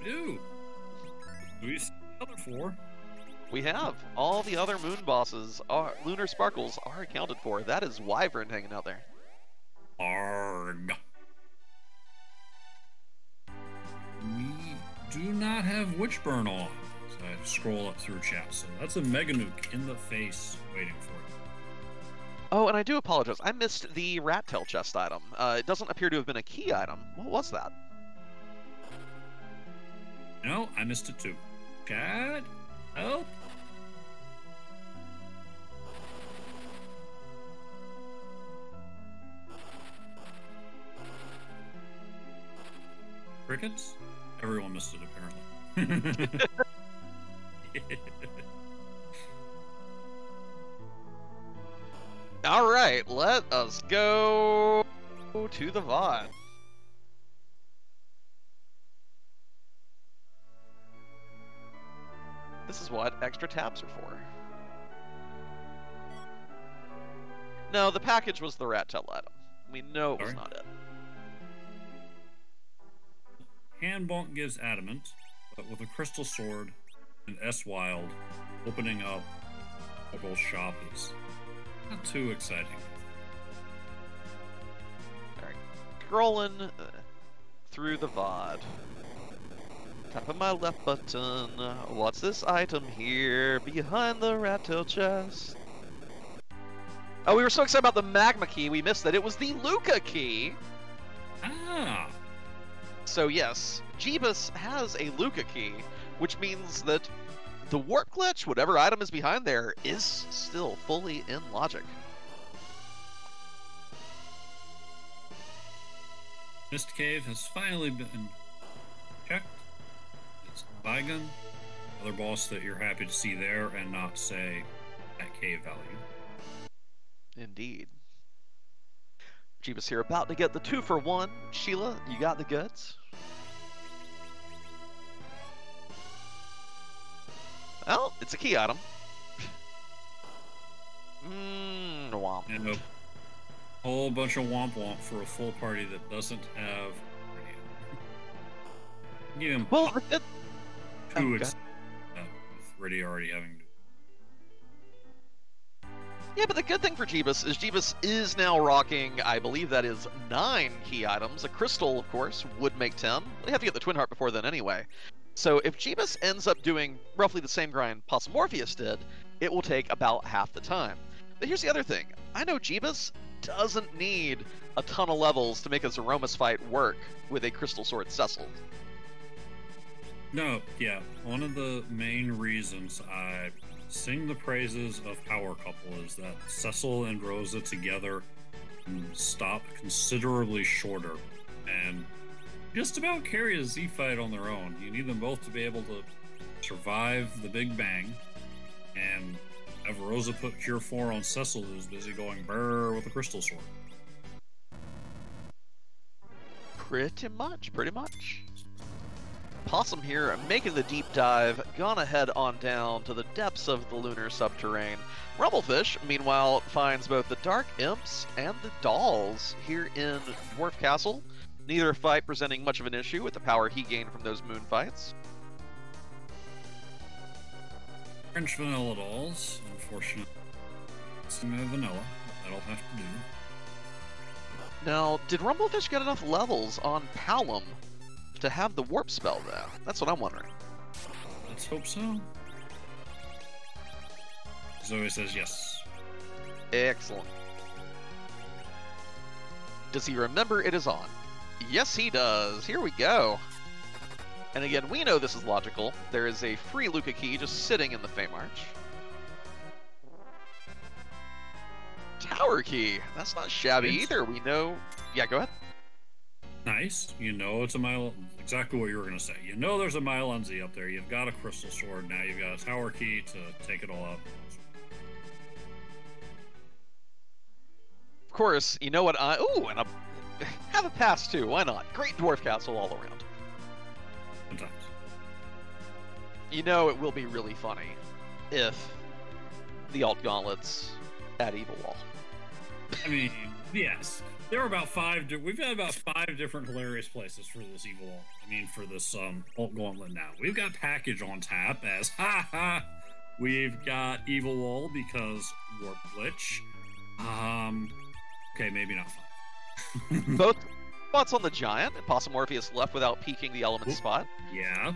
Ew. Do we see the other 4? We have. All the other moon bosses, lunar sparkles, are accounted for. That is Wyvern hanging out there. Arg. We do not have Witchburn on as I scroll up through chat, so that's a Mega Nuke in the face waiting for you. Oh, and I do apologize. I missed the rat tail chest item. It doesn't appear to have been a key item. What was that? No, I missed it too. Chat, help. Crickets? Everyone missed it, apparently. All right, let us go to the VOD. This is what extra tabs are for. No, the package was the rat tail item. We know it was not it. Handbonk gives adamant, but with a crystal sword and S Wild opening up a whole shop is not too exciting. Alright, scrolling through the VOD. Tapping my left button. What's this item here behind the rat tail chest? Oh, we were so excited about the magma key, we missed that. It was the Luca key. Ah. So yes, Jeebus has a Luca key, which means that the warp glitch, whatever item is behind there, is still fully in logic. Mist Cave has finally been checked. It's Vigon, another boss that you're happy to see there and not say at cave value. Indeed. Jeebus here about to get the 2-for-1. Sheila, you got the goods? Well, it's a key item. Womp. And a whole bunch of womp womp for a full party that doesn't have radio. Give him Well, two with radio already having to. yeah, but the good thing for Jeebus is now rocking, I believe that is 9 key items. A crystal, of course, would make 10. They have to get the Twin Heart before then anyway. So if Jeebus ends up doing roughly the same grind Possum Morpheus did, it will take about half the time. But here's the other thing. I know Jeebus doesn't need a ton of levels to make his Aromas fight work with a Crystal Sword Cecil. No, yeah. One of the main reasons I sing the praises of Power Couple is that Cecil and Rosa together stop considerably shorter and just about carry a Z fight on their own. You need them both to be able to survive the Big Bang and have Rosa put Cure 4 on Cecil, who's busy going brrr with a Crystal Sword. Pretty much. Possum here making the deep dive, gone ahead on down to the depths of the lunar subterrane. Rumblefish, meanwhile, finds both the Dark Imps and the Dolls here in Dwarf Castle. Neither fight presenting much of an issue with the power he gained from those moon fights. French Vanilla Dolls, unfortunately. Some vanilla, that'll have to do. Now, did Rumblefish get enough levels on Palom to have the warp spell there? That's what I'm wondering. Let's hope so. Zoe says yes. Excellent. Does he remember it is on? Yes, he does. Here we go. And again, we know this is logical. There is a free Luca key just sitting in the Feymarch. Tower key. That's not shabby either. We know... Yeah, go ahead. Nice. You know it's a mile... Exactly what you were going to say. You know there's a Mylenzi up there. You've got a Crystal Sword. Now you've got a Tower key to take it all out. Of course, you know what I... Ooh, and have a pass too. Why not? Great Dwarf Castle all around. Sometimes. You know it will be really funny if the alt gauntlets at Evil Wall. I mean, yes. There are about we've got about 5 different hilarious places for this Evil Wall. I mean, for this alt gauntlet now. We've got package on tap as we've got Evil Wall because warp glitch. Okay, maybe not 5. Both spots on the giant, and Possumorpheus left without peeking the element spot. Yeah.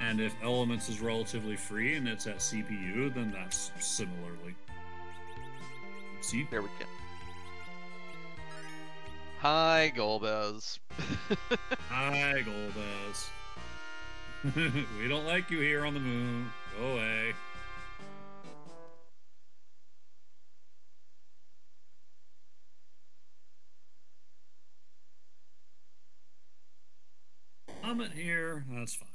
And if elements is relatively free and it's at CPU, then that's similarly. See? There we go. Hi, Golbez. Hi, Golbez. We don't like you here on the moon. Go away. Comment here, that's fine.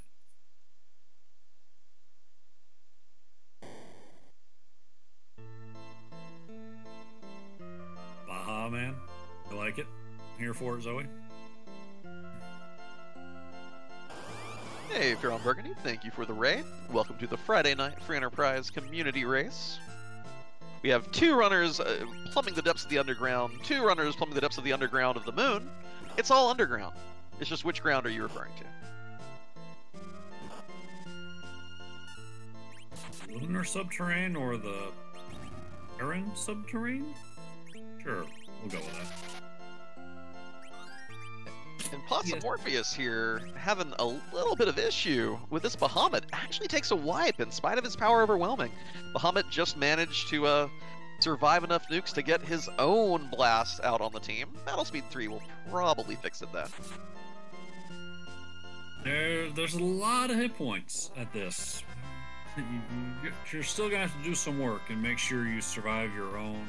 Baja, man. You like it? Here for it, Zoe. Hey, Fear on Burgundy, thank you for the raid. Welcome to the Friday Night Free Enterprise Community Race. We have 2 runners plumbing the depths of the underground, 2 runners plumbing the depths of the underground of the moon. It's all underground. It's just which ground are you referring to? Lunar subterrane or the Terran subterrane? Sure, we'll go with that. And Possumorpheus here having a little bit of issue with this Bahamut. Actually takes a wipe in spite of his power overwhelming. Bahamut just managed to survive enough nukes to get his own blast out on the team. Battlespeed 3 will probably fix it then. There's a lot of hit points at this. You're still gonna have to do some work and make sure you survive your own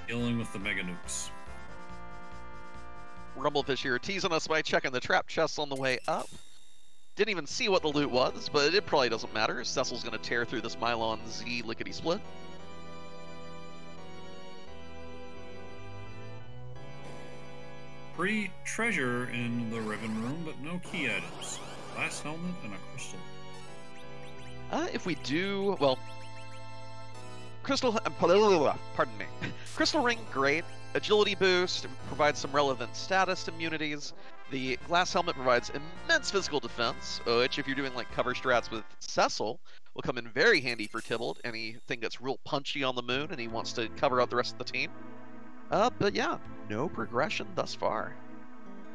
dealing with the mega nukes. Rumblefish here teasing us by checking the trap chests on the way up. Didn't even see what the loot was, but it probably doesn't matter. Cecil's gonna tear through this Mylon Z lickety-split. Free treasure in the Riven Room, but no key items. Glass helmet and a crystal. If we do, well, crystal, pardon me. Crystal ring, great. Agility boost, provides some relevant status immunities. The glass helmet provides immense physical defense, which if you're doing like cover strats with Cecil, will come in very handy for Tybalt. Anything that's real punchy on the moon and he wants to cover out the rest of the team. But yeah, no progression thus far.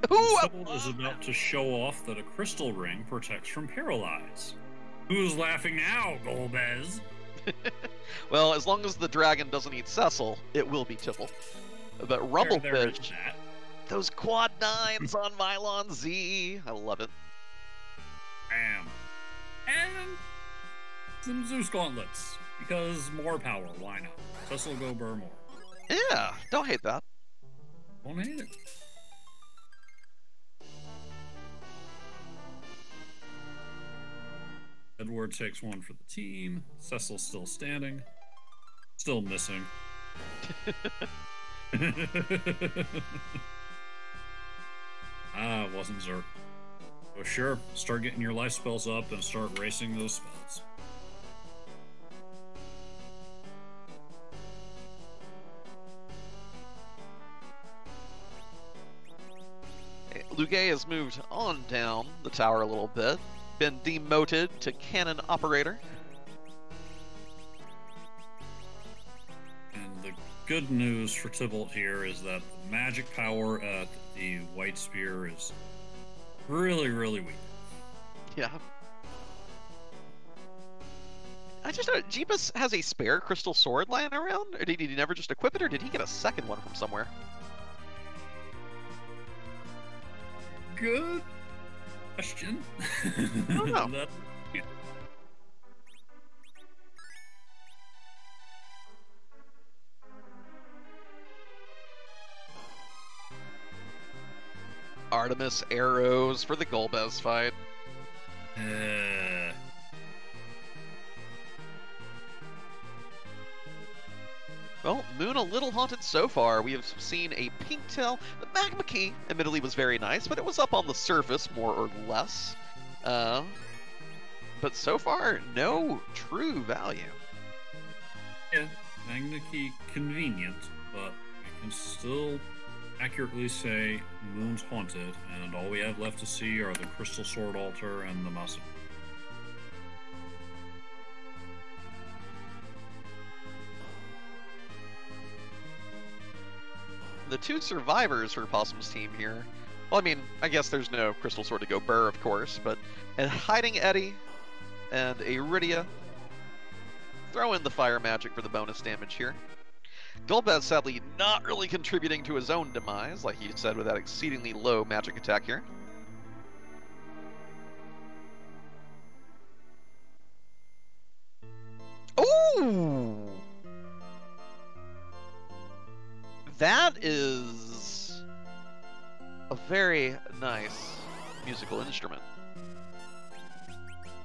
Tybalt is about to show off that a crystal ring protects from paralyze. Who's laughing now, Golbez? Well, as long as the dragon doesn't eat Cecil, it will be Tybalt. But Rumblefish, those quad 9s on Mylon Z, I love it. Bam. And some Zeus gauntlets, because more power, why not? Cecil go burr more. Yeah, don't hate that. Don't hate it. Edward takes one for the team. Cecil's still standing. Still missing. It wasn't Zerk. So sure, start getting your life spells up and start racing those spells. Lugay has moved on down the tower a little bit. Been demoted to cannon operator. And the good news for Tybalt here is that the magic power at the White Spear is really, really weak. Yeah. I just know, Jeebus has a spare crystal sword lying around? Or did he never just equip it, or did he get a second one from somewhere? Good question. I don't know. Artemis arrows for the Golbez fight. Well, Moon a little haunted so far. We have seen a pink tail. The magma key, admittedly, was very nice, but it was up on the surface, more or less. but so far, no true value. Yeah, Magna Key convenient, but we can still accurately say Moon's haunted, and all we have left to see are the Crystal Sword Altar and the Massacre. The two survivors for Possum's team here, well, I mean, I guess there's no Crystal Sword to go Burr, of course, but a Hiding Eddy and a Rydia. Throw in the fire magic for the bonus damage here. Golbez sadly not really contributing to his own demise, like he said, with that exceedingly low magic attack here. Ooh! That is a very nice musical instrument.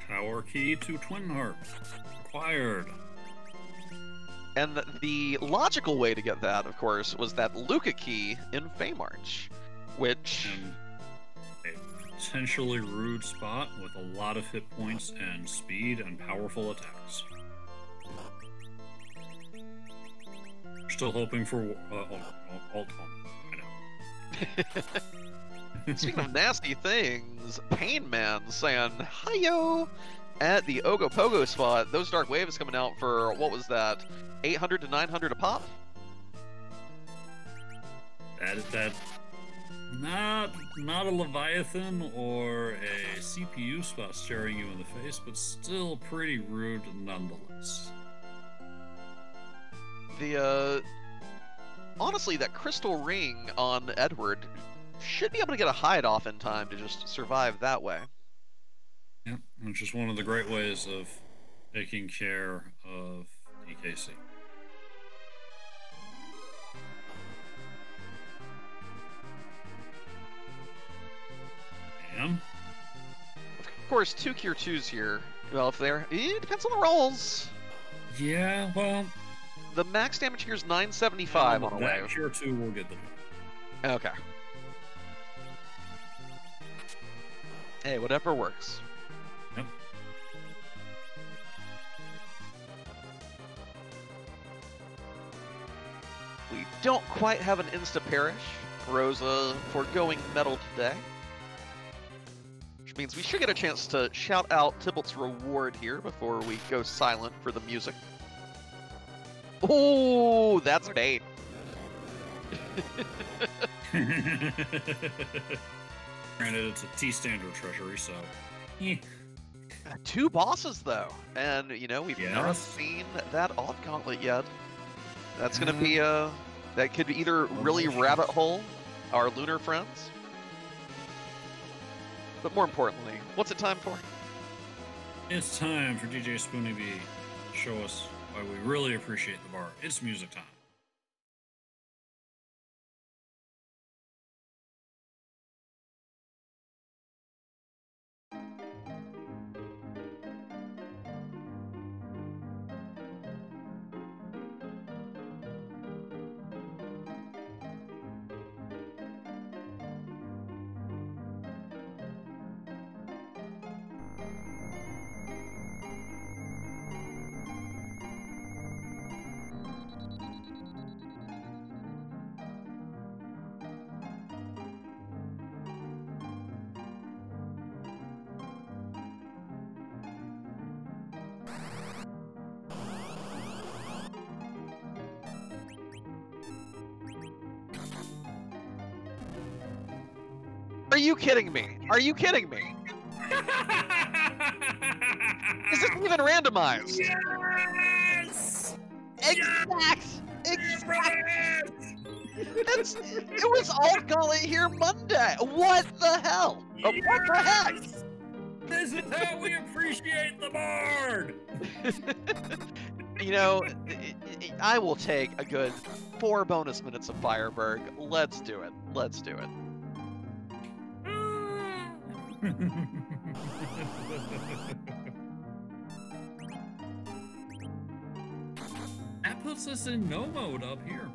Tower Key to Twin Heart. Acquired. And the logical way to get that, of course, was that Luca key in Feymarch, which... And a potentially rude spot with a lot of hit points and speed and powerful attacks. Still hoping for alt I know. Speaking of nasty things, Pain Man saying hi-yo at the Ogopogo spot. Those Dark Waves coming out for, what was that, 800 to 900 a pop? That not a Leviathan or a CPU spot staring you in the face, but still pretty rude nonetheless. Honestly, that crystal ring on Edward should be able to get a hide off in time to just survive that way. Yeah, which is one of the great ways of taking care of DKC. And of course, 2 Cure 2s here. Well, if they're... It depends on the rolls. Yeah, well... The max damage here is 975 on a wave. Cure 2 will get the job. Okay. Hey, whatever works. Yep. We don't quite have an insta-perish. Rosa foregoing metal today. Which means we should get a chance to shout out Tybalt's reward here before we go silent for the music. Oh, that's bait. Granted, it's a T-standard treasury, so... 2 bosses, though. And, you know, we've not Yes. seen that off gauntlet yet. That's going to be, that could either really rabbit hole our lunar friends. But more importantly, what's it time for? It's time for DJ Spoony B to show us why we really appreciate the bar. It's music time. Are you kidding me? Are you kidding me? Is this even randomized? Yes! Exact! Exact! It was alt gauntlet here Monday! What the hell? Oh, what the heck? This is how we appreciate the Bard! You know, I will take a good 4 bonus minutes of Fireberg. Let's do it. Let's do it. That puts us in no mode up here.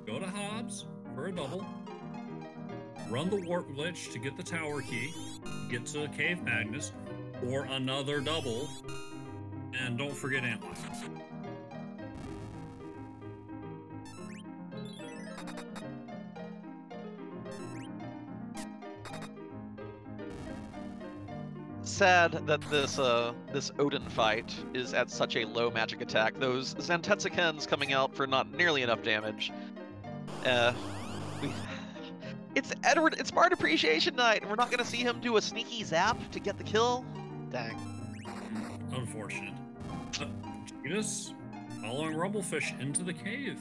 Go to Hobbs for a double. Run the warp glitch to get the tower key. get to Cave Magnus or another double. And don't forget Antlion. Sad that this Odin fight is at such a low magic attack. Those Zantetsuken's coming out for not nearly enough damage. It's Edward. It's Bard Appreciation Night, and we're not gonna see him do a sneaky zap to get the kill. Dang. Unfortunate. Cheetahs, following Rumblefish into the cave,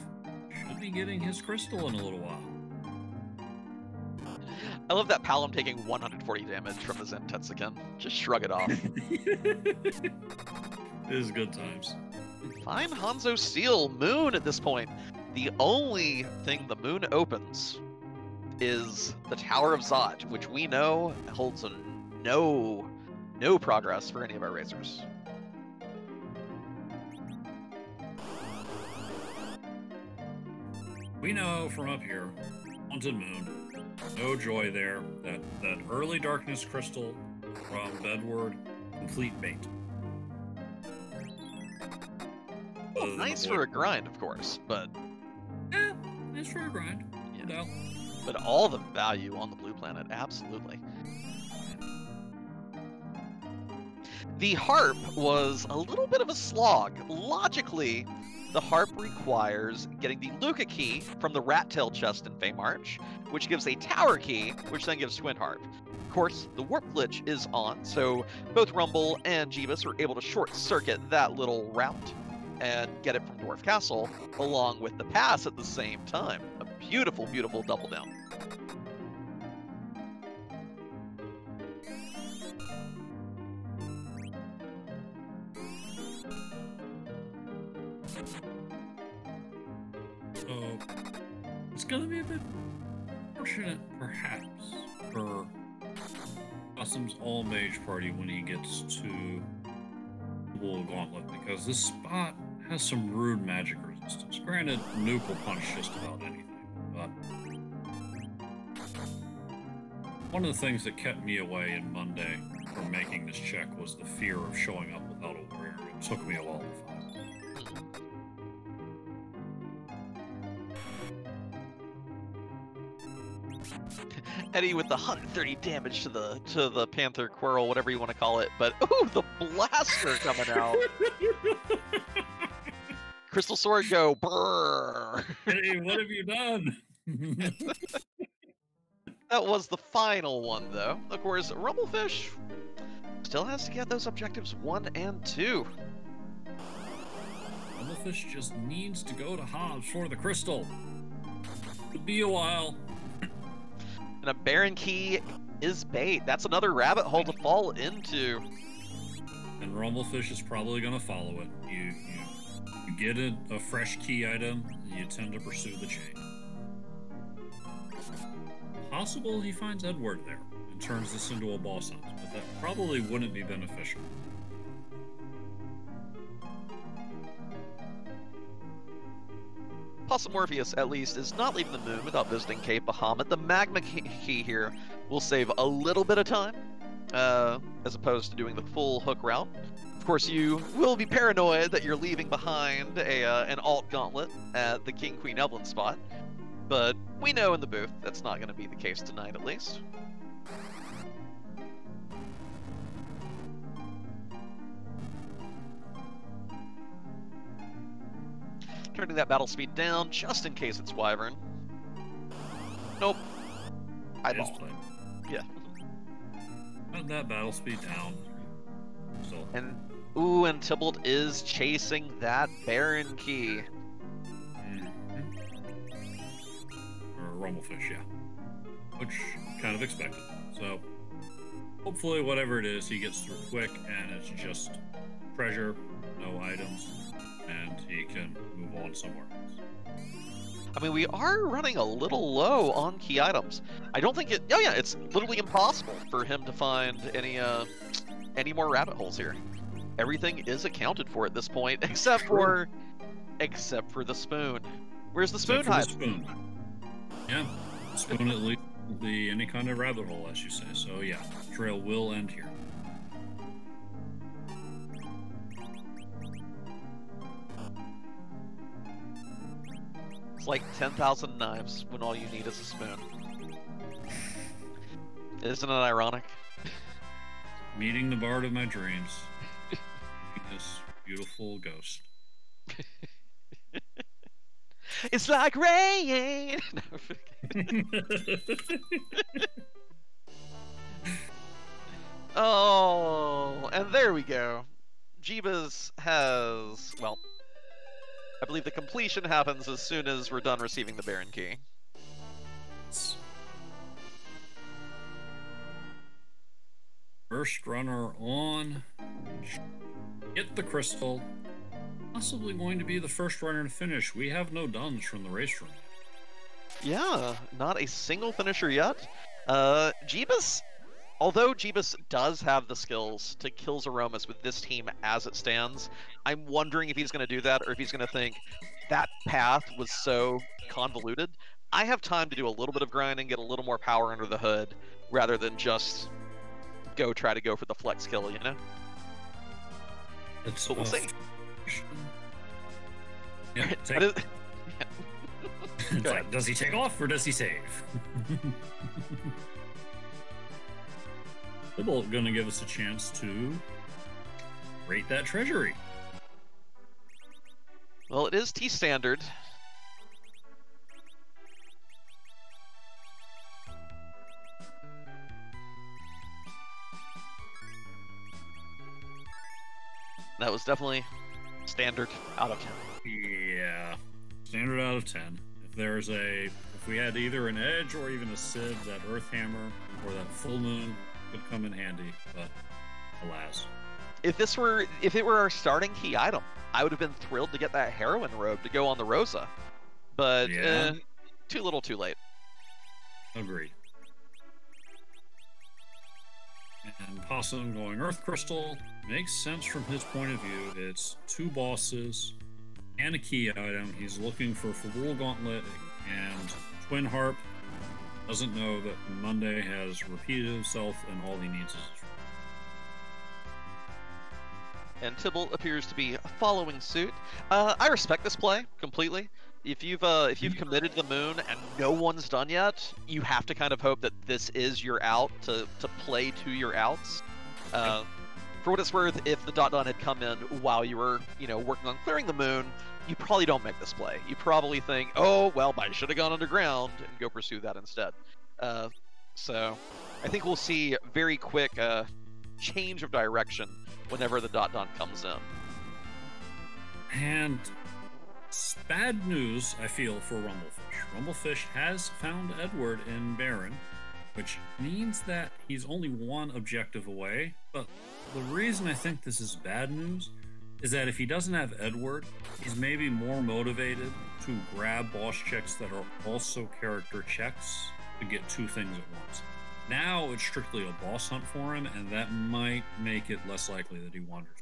should be getting his crystal in a little while. I love that Palom taking 140 damage from the Zantetsuken. Just shrug it off. It is good times. Fine Hanzo Seal Moon at this point. The only thing the moon opens is the Tower of Zot, which we know holds no progress for any of our racers. We know from up here, Haunted Moon, no joy there. That early darkness crystal from Bedward, complete bait. Well, nice for a grind, of course, but yeah, nice for a grind. Yeah. No doubt. But all the value on the blue planet, absolutely. The harp was a little bit of a slog. Logically, the harp requires getting the Luca key from the rat tail chest in Feymarch, which gives a tower key, which then gives Twin Harp. Of course, the warp glitch is on, so both Rumble and Jeebus were able to short circuit that little route and get it from Dwarf Castle, along with the pass at the same time. A beautiful, beautiful double down. So it's gonna be a bit fortunate, perhaps, for Custom's All Mage party when he gets to Bull Gauntlet, because this spot has some rude magic resistance. Granted, Nuke will punch just about anything, but one of the things that kept me away in Monday from making this check was the fear of showing up without a warrior. It took me a while to find. Eddie with the 130 damage to the Panther Quirrell, whatever you want to call it, but ooh, the blaster coming out. Crystal Sword go brrr. Hey, what have you done? That was the final one, though. Of course, Rumblefish still has to get those objectives 1 and 2. Rumblefish just needs to go to Hobbs for the crystal. It'll be a while. And a Baron Key is bait. That's another rabbit hole to fall into. And Rumblefish is probably going to follow it. You get a fresh key item, you tend to pursue the chain. Possible he finds Edward there and turns this into a boss hunt, but that probably wouldn't be beneficial. Possum Morpheus, at least, is not leaving the moon without visiting Cape Bahamut. The Magma Key here will save a little bit of time, as opposed to doing the full hook route. Of course, you will be paranoid that you're leaving behind an alt gauntlet at the King Queen Evelyn spot, but we know in the booth that's not going to be the case tonight, at least. Turning that battle speed down just in case it's Wyvern. Nope. Eyeball. Yeah. Cut that battle speed down. So. And ooh, and Tybalt is chasing that Baron Key. Or Rumblefish, yeah. Which kind of expected. So hopefully whatever it is he gets through quick and it's just treasure, no items, and he can move on somewhere else. I mean, we are running a little low on key items. I don't think it... Oh yeah, it's literally impossible for him to find any more rabbit holes here. Everything is accounted for at this point, except for the spoon. Where's the spoon hide? The spoon. Yeah, the spoon at least any kind of rabbit hole, as you say. So yeah, trail will end here. It's like 10,000 knives when all you need is a spoon. Isn't it ironic? Meeting the bard of my dreams. This beautiful ghost. It's like rain! Oh, and there we go. Jeebus has, well, I believe the completion happens as soon as we're done receiving the Baron Key. First runner on. Get the crystal. Possibly going to be the first runner to finish. We have no duns from the race room. Yeah, not a single finisher yet. Jeebus, although Jeebus does have the skills to kill Zeromus with this team as it stands, I'm wondering if he's going to do that or if he's going to think that path was so convoluted. I have time to do a little bit of grinding, get a little more power under the hood, rather than just try to go for the flex kill, you know? But we'll see. Yeah, it's like, does he take off or does he save? Tibble gonna give us a chance to rate that treasury. Well, it is T standard. That was definitely standard out of 10. Yeah, standard out of 10. If we had either an edge or even a Civ, that Earth Hammer or that Full Moon would come in handy, but alas. If it were our starting key item, I would have been thrilled to get that Heroine robe to go on the Rosa. But yeah. Too little, too late. Agreed. And Possum going Earth Crystal makes sense from his point of view. It's 2 bosses and a key item. He's looking for Fabul Gauntlet and Twin Harp. Doesn't know that Monday has repeated himself and all he needs is a tree. And Tibble appears to be following suit. I respect this play completely. If you've committed to the moon and no one's done yet, you have to kind of hope that this is your out to play to your outs. For what it's worth, if the Dot had come in while you were, working on clearing the moon, you probably don't make this play. You probably think, oh, well, I should have gone underground and go pursue that instead. So I think we'll see very quick change of direction whenever the Dot comes in. And bad news, I feel, for Rumblefish. Rumblefish has found Edward in Baron, which means that he's only one objective away. But the reason I think this is bad news is that if he doesn't have Edward, he's maybe more motivated to grab boss checks that are also character checks to get 2 things at once. Now it's strictly a boss hunt for him, and that might make it less likely that he wanders back.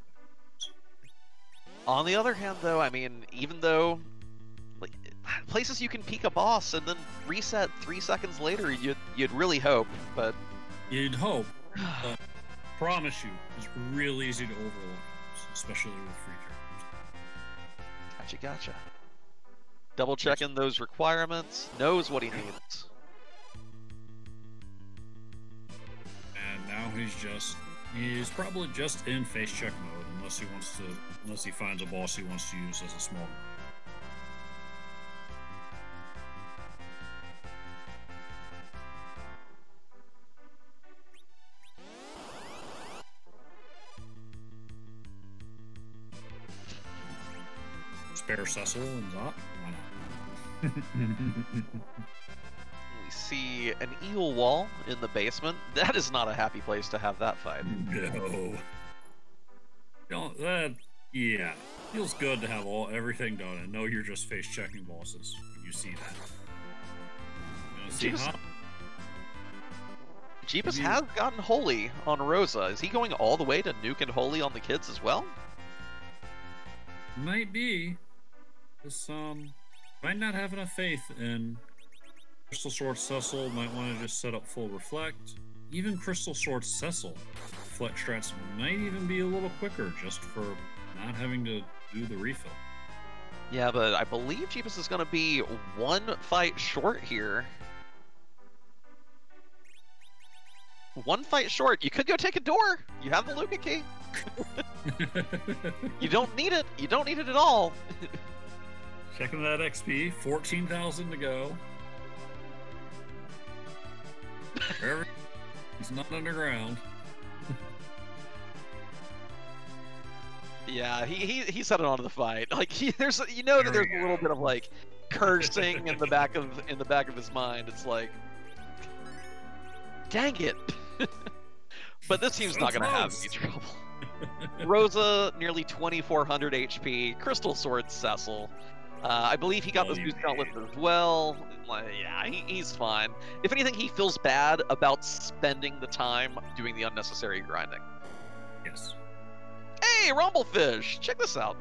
On the other hand, though, I mean, even though places you can peek a boss and then reset 3 seconds later, you'd really hope, but you'd hope. But promise you, it's real easy to overlook, especially with free characters. Gotcha. Double checking those requirements, knows what he needs. And now he's probably just in face check mode unless he finds a boss he wants to use as a small. Spare Cecil and Zot? Why not? We see an eel wall in the basement. That is not a happy place to have that fight. No. Yeah. Feels good to have everything done and know you're just face checking bosses when you see that. Jeebus has gotten Holy on Rosa. Is he going all the way to Nuke and Holy on the kids as well? Might be. This might not have enough faith in Crystal Sword Cecil might want to just set up full reflect. Even Crystal Sword Cecil, reflect strats might even be a little quicker just for not having to do the refill. Yeah, but I believe Jeebus is going to be one fight short here. One fight short. You could go take a door. You have the Luca key. You don't need it. You don't need it at all. Checking that XP. 14,000 to go. He's not underground. Yeah, he set it onto the fight. Like there's that there's a little bit of like cursing in the back of his mind. It's like, dang it. But this team's not gonna have any trouble. Rosa nearly 2,400 HP. Crystal Sword Cecil. I believe he got this boost gauntlet as well. Yeah, he's fine. If anything, he feels bad about spending the time doing the unnecessary grinding. Yes. Hey, Rumblefish! Check this out.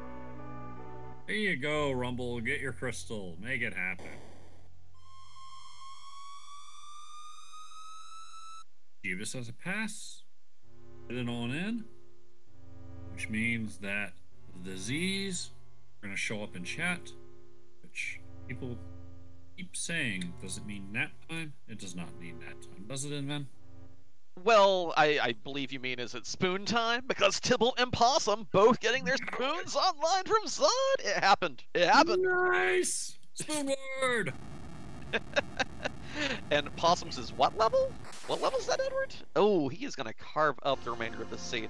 Here you go, Rumble. Get your crystal. Make it happen. Jeebus has a pass. Get it on in. Which means that the Z's are going to show up in chat. Which people keep saying doesn't mean nap time. It does not mean nap time. Does it, Inven? Well, I believe you mean is it spoon time? Because Tibble and Possum both getting their spoons online from Zod. It happened. It happened. Nice. Spoon word. And Possum's is what level? What level is that, Edward? Oh, he is going to carve up the remainder of the seat.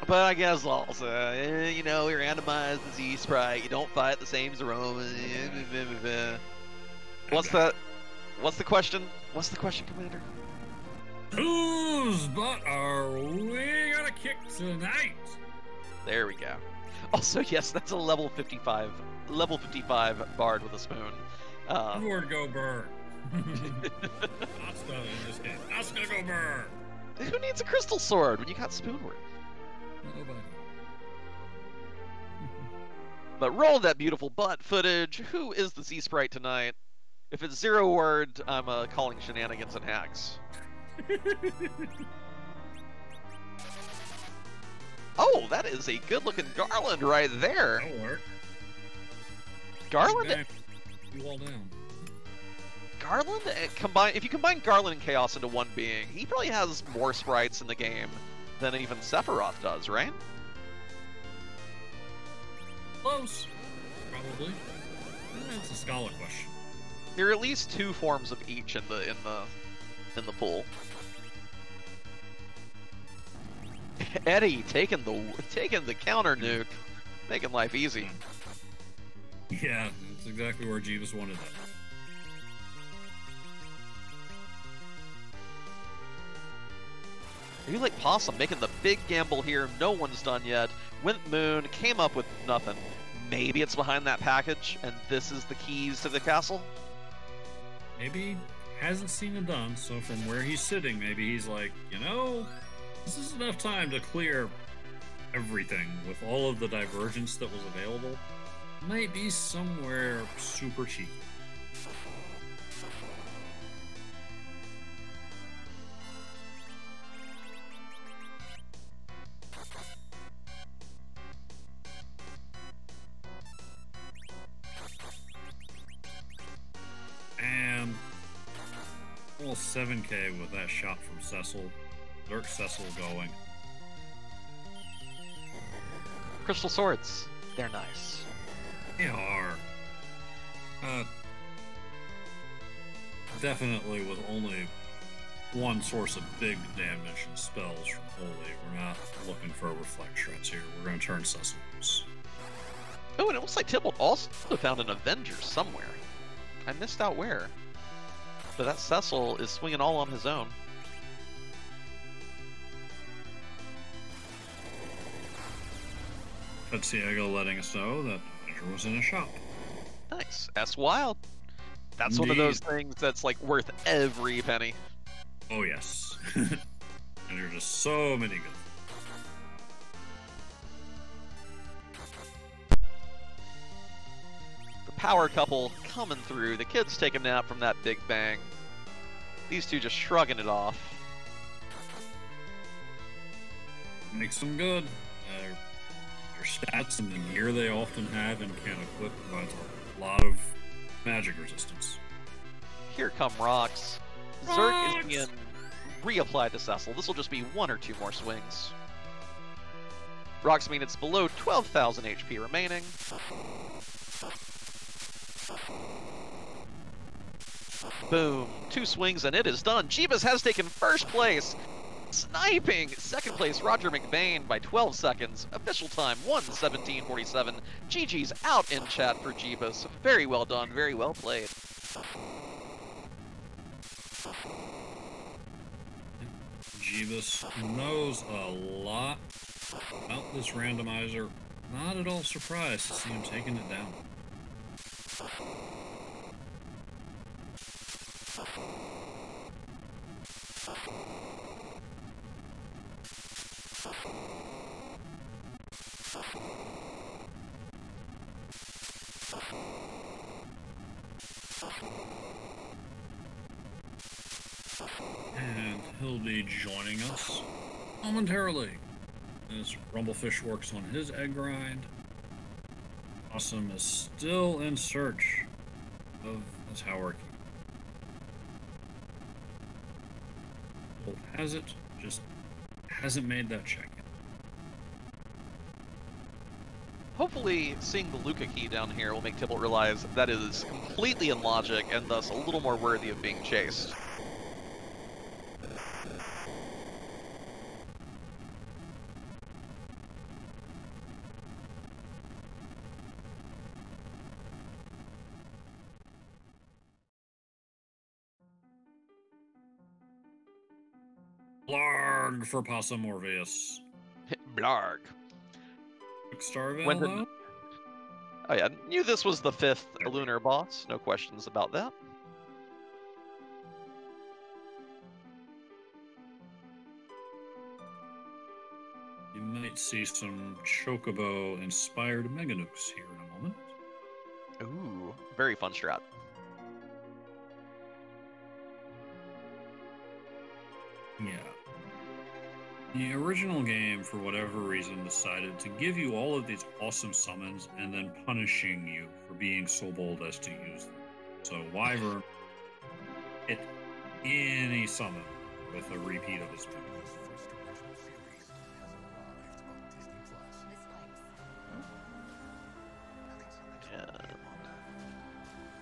But I guess also, we randomize the Z sprite. You don't fight the same Zeroma. What's that? What's the question? What's the question, Commander? Whose butt are we gonna kick tonight? There we go. Also, yes, that's a level 55 bard with a spoon. Edward go burn. Asta in this game. Asta go burn. Who needs a crystal sword when you got spoonward? Nobody. But roll that beautiful butt footage. Who is the Z sprite tonight? If it's Zero Word, I'm calling shenanigans and hacks. Oh, that is a good-looking Garland right there. That'll work. Garland. You all down. Garland if you combine Garland and Chaos into one being, he probably has more sprites in the game than even Sephiroth does, right? Close. Probably. That's a scholar question. There are at least two forms of each in the pool. Eddie taking the counter nuke, making life easy. Yeah, that's exactly where Jeebus wanted that. You like Possum making the big gamble here. No one's done yet. Went Moon, came up with nothing. Maybe it's behind that package, and this is the keys to the castle? Maybe hasn't seen it done, so from where he's sitting, maybe he's like, this is enough time to clear everything with all of the divergence that was available. Might be somewhere super cheap. And almost 7k with that shot from Cecil. Dirk Cecil going. Crystal swords. They're nice. They are. Definitely with only one source of big damage and spells from Holy. We're not looking for reflect shreds here. We're going to turn Cecil loose. Oh, and it looks like Tibble also found an Avenger somewhere. I missed out where. But that Cecil is swinging all on his own. But Diego letting us know that Avenger was in a shop. Nice. That's wild. That's Indeed. One of those things that's like worth every penny. Oh yes. And there are just so many good. power couple coming through. The kids take a nap from that big bang. These two just shrugging it off. Makes them good. Their stats and the gear they often have and can equip provides a lot of magic resistance. Here come rocks. Zerk is being reapplied to Cecil. This will just be 1 or 2 more swings. Rocks mean it's below 12,000 HP remaining. Boom. 2 swings and it is done. Jeebus has taken first place. Sniping! Second place, Roger McBain by 12 seconds. Official time, 1:17:47. GG's out in chat for Jeebus. Very well done, very well played. Jeebus knows a lot about this randomizer. Not at all surprised to see him taking it down. And he'll be joining us momentarily as Rumblefish works on his egg grind. Awesome is still in search of the tower key. Wolf has it, just hasn't made that check yet. Hopefully, seeing the Luca key down here will make Tibble realize that is completely illogic and thus a little more worthy of being chased. Blarg for Possum Orpheus. Blarg. Starville, When did... Oh yeah, knew this was the 5th lunar boss. No questions about that. You might see some Chocobo-inspired Mega Nukes here in a moment. Ooh, very fun strat. Yeah. The original game, for whatever reason, decided to give you all of these awesome summons and then punishing you for being so bold as to use them. So Wyvern hit any summon with a repeat of his move.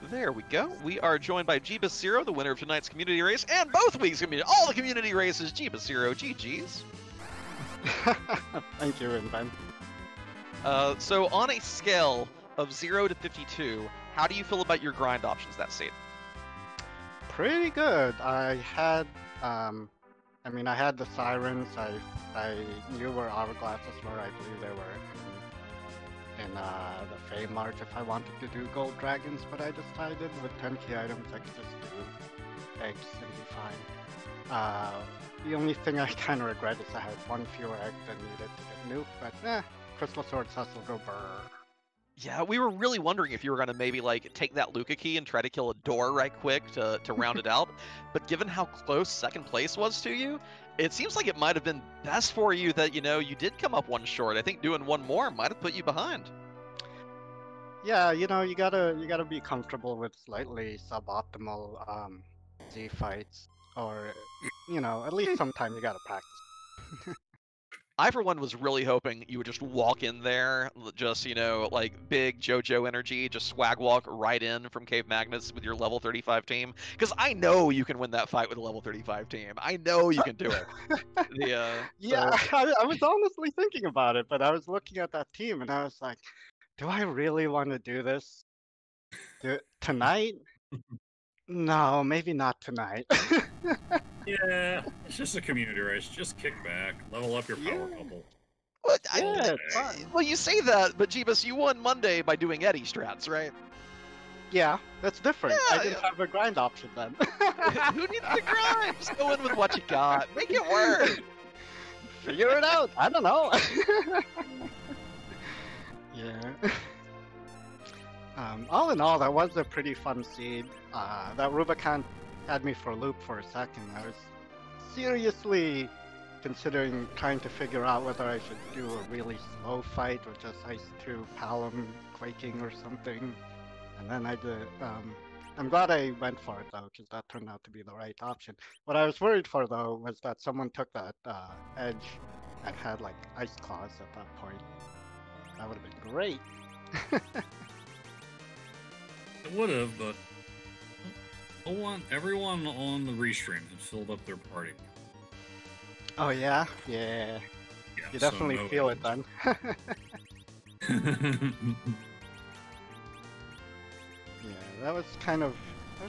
There we go. We are joined by Jeebus Zero, the winner of tonight's community race, and both weeks' community, all the community races. Jeebus Zero, GG's. Thank you, Rinben. So on a scale of 0 to 52, how do you feel about your grind options that seed? Pretty good. I had, I had the sirens. I knew where hourglasses were. I believe they were in the Fey March if I wanted to do gold dragons, but I decided with 10 key items I could just do eggs and be fine. The only thing I kind of regret is I had 1 fewer egg than needed to get nuked, but Crystal Sword Cecil go brrr. Yeah, we were really wondering if you were going to maybe like take that Luca key and try to kill a door right quick to round it out, but given how close second place was to you, it seems like it might have been best for you that, you know, you did come up 1 short. I think doing 1 more might have put you behind. Yeah, you know, you gotta be comfortable with slightly suboptimal Z fights, or you know, at least sometime you gotta practice. I, for one, was really hoping you would just walk in there, just, you know, like big JoJo energy, just swag walk right in from Cave Magnus with your level 35 team. Because I know you can win that fight with a level 35 team. I know you can do it. Yeah, I was honestly thinking about it, but I was looking at that team and I was like, do I really want to do this tonight? No, maybe not tonight. Yeah, it's just a community race. Just kick back, level up your power couple. What? It's fine. Well, you say that, but Jeebus, you won Monday by doing Eddie strats, right? Yeah, that's different. Yeah, I didn't have a grind option then. Who needs to grind? Just go in with what you got. Make it work. Figure it out. I don't know. Yeah. All in all, that was a pretty fun seed. That Rubicon had me for a loop for a second. I was seriously considering trying to figure out whether I should do a really slow fight or just Ice 2 Palom quaking or something. And then I did. I'm glad I went for it though, because that turned out to be the right option. What I was worried for though was that someone took that edge and had like Ice Claws at that point. That would have been great. It would have, but everyone on the restream had filled up their party. Oh yeah? Yeah. Yeah, You so definitely no feel it edge. then. Yeah, that was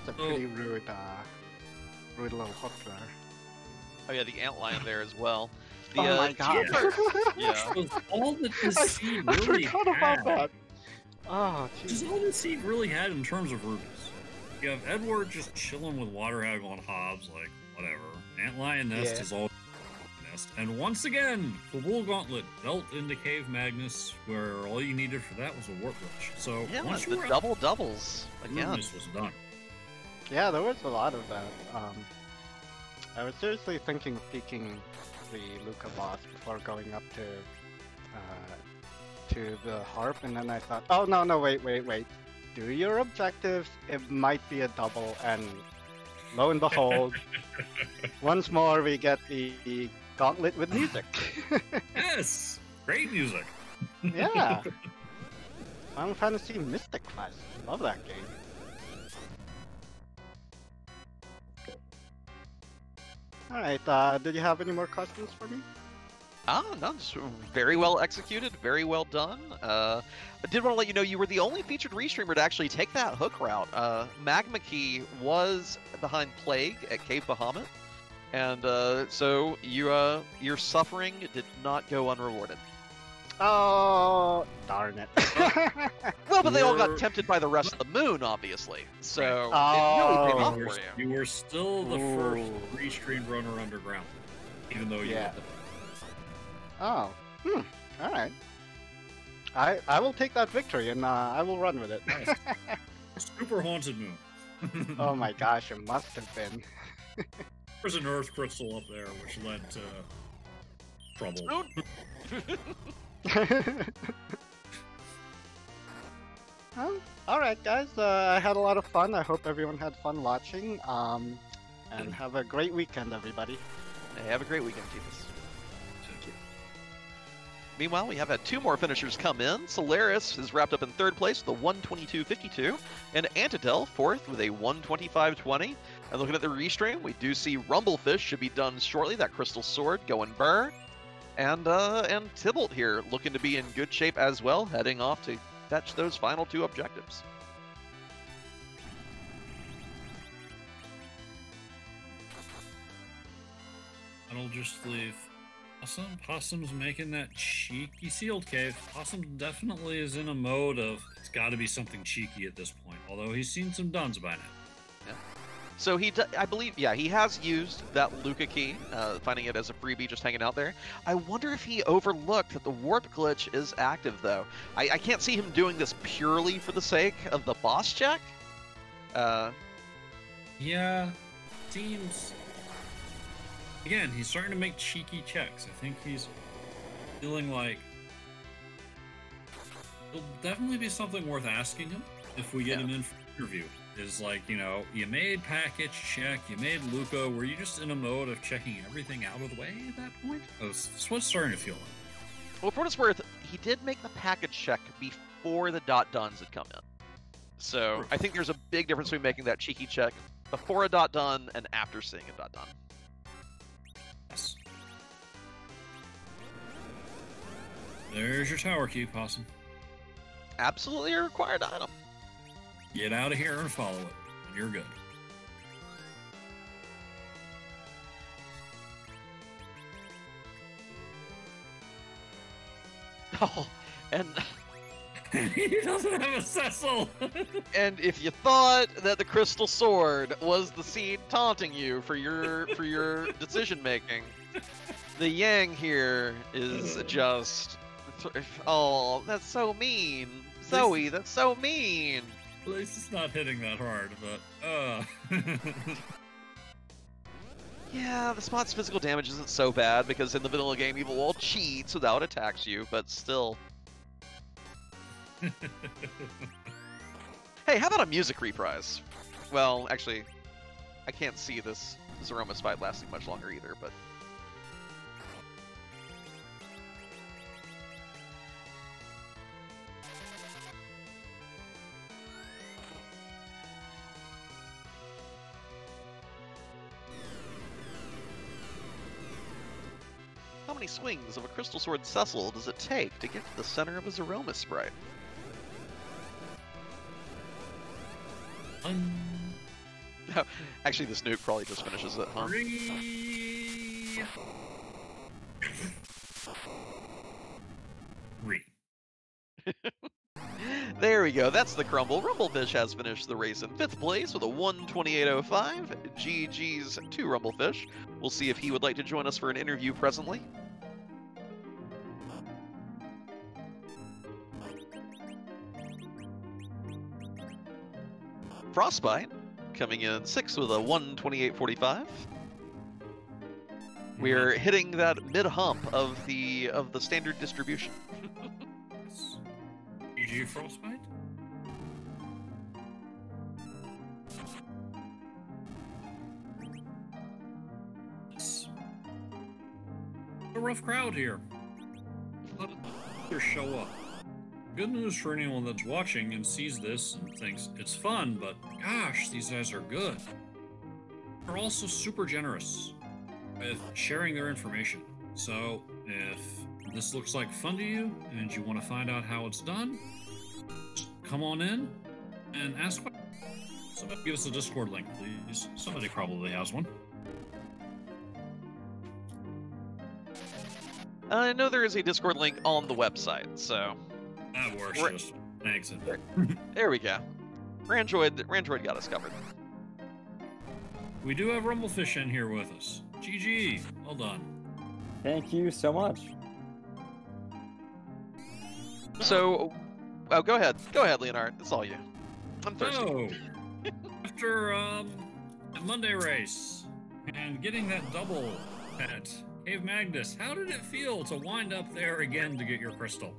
a pretty rude little hook there. Oh yeah, the antlion there as well. The, Oh my god. Yeah. Was all that this seed I really forgot had. about that. Oh, Just jeez. all this seed really had in terms of rubies. You have Edward just chilling with Water Hag on Hobbs, like, whatever. Antlion Nest Yeah. is all nest. And once again, the Wool Gauntlet built into Cave Magnus, where all you needed for that was a Warp Rush. So Yeah, once the you were double doubles out, again. Rubis was done. Yeah, there was a lot of that. I was seriously thinking of peeking the Luca boss before going up to the harp, and then I thought, oh no, wait. Do your objectives. It might be a double, and lo and behold, once more we get the gauntlet with music. Yes! Great music. Yeah. Final Fantasy Mystic Quest. Love that game. Alright, did you have any more questions for me? No, just very well executed, very well done. I did want to let you know you were the only featured restreamer to actually take that hook route. Magma Key was behind Plague at Cave Bahamut, and so your suffering did not go unrewarded. Oh, darn it. Well, but they all got You're- tempted by the rest of the moon, obviously. So it really Oh. paid off You for were, you. you were still the first Ooh. restreamed runner underground, even though you Yeah. were Oh, alright. I will take that victory and I will run with it. Nice. Super haunted moon. Oh my gosh, it must have been. There's an earth crystal up there, which led to trouble. Alright guys, I had a lot of fun. I hope everyone had fun watching. And have a great weekend, everybody. Hey, have a great weekend, Titus. Meanwhile, we have had two more finishers come in. Solaris is wrapped up in third place with a 122.52, and Antidel fourth with a 125.20. And looking at the restream, we do see Rumblefish should be done shortly. That Crystal Sword going burr, and Tybalt here looking to be in good shape as well, heading off to fetch those final two objectives. I'll just leave. Awesome. Possum's making that cheeky sealed cave. Possum definitely is in a mode of it's got to be something cheeky at this point. Although he's seen some duns by now. So I believe, yeah, he has used that Luca key, finding it as a freebie just hanging out there. I wonder if he overlooked that the warp glitch is active, though. I can't see him doing this purely for the sake of the boss check. Yeah, seems. Again, he's starting to make cheeky checks. I think he's feeling like it'll definitely be something worth asking him if we get him in for an interview. Is like, you know, you made package check, you made Luca. Were you just in a mode of checking everything out of the way at that point? That's what's starting to feel like. Well, for what it's worth, he did make the package check before the dot duns had come in. So I think there's a big difference between making that cheeky check before a dot done and after seeing a dot done. Yes. There's your tower key, Possum. Absolutely a required item. Get out of here and follow it, and you're good. Oh, and He doesn't have a Cecil! and if you thought that the crystal sword was the seed taunting you for your decision making, the Yang here is just, oh, that's so mean. Zoe, that's so mean. At least it's not hitting that hard, but Yeah, the spot's physical damage isn't so bad because in the vanilla game, Evil Wall cheats without attacks you, but still. Hey, how about a music reprise? Well, actually, I can't see this Zeromus fight lasting much longer either, but... How many swings of a Crystal Sword Cecil does it take to get to the center of a Zeromus sprite? Actually, this nuke probably just finishes it, huh? 3. There we go, that's the crumble. Rumblefish has finished the race in 5th place with a 1:28.05. GG's to Rumblefish. We'll see if he would like to join us for an interview presently. Frostbite coming in 6th with a 1:28.45. We're hitting that mid-hump of the standard distribution. GG Frostbite? It's a rough crowd here. Let others show up. Good news for anyone that's watching and sees this and thinks it's fun, but gosh, these guys are good. They're also super generous with sharing their information. So if this looks like fun to you and you want to find out how it's done, just come on in and ask questions. Somebody give us a Discord link, please. Somebody probably has one. I know there is a Discord link on the website, so... That works. Just thanks. There we go. Randroid got us covered. We do have Rumblefish in here with us. GG. Well done. Thank you so much. So, oh, go ahead. Go ahead, Leonard. It's all you. I'm thirsty. So, after a Monday race and getting that double at Cave Magnus, how did it feel to wind up there again to get your crystal?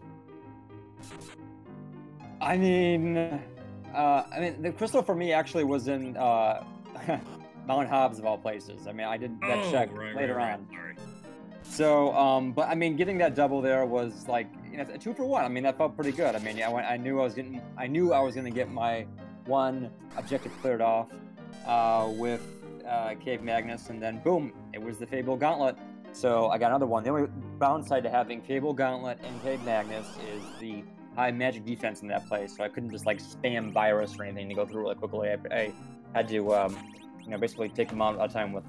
I mean, the crystal for me actually was in Mount Hobbs of all places. I mean, I did that check later on. Sorry. So, but I mean, getting that double there was like, you know, a 2 for 1. I mean, that felt pretty good. I mean, I knew I was going to get my one objective cleared off with Cave Magnus, and then boom, it was the Fable Gauntlet. So I got another one. The only downside to having Fable Gauntlet and Cave Magnus is the high magic defense in that place. So I couldn't just like spam virus or anything to go through really quickly. I had to, you know, basically take them out of time with,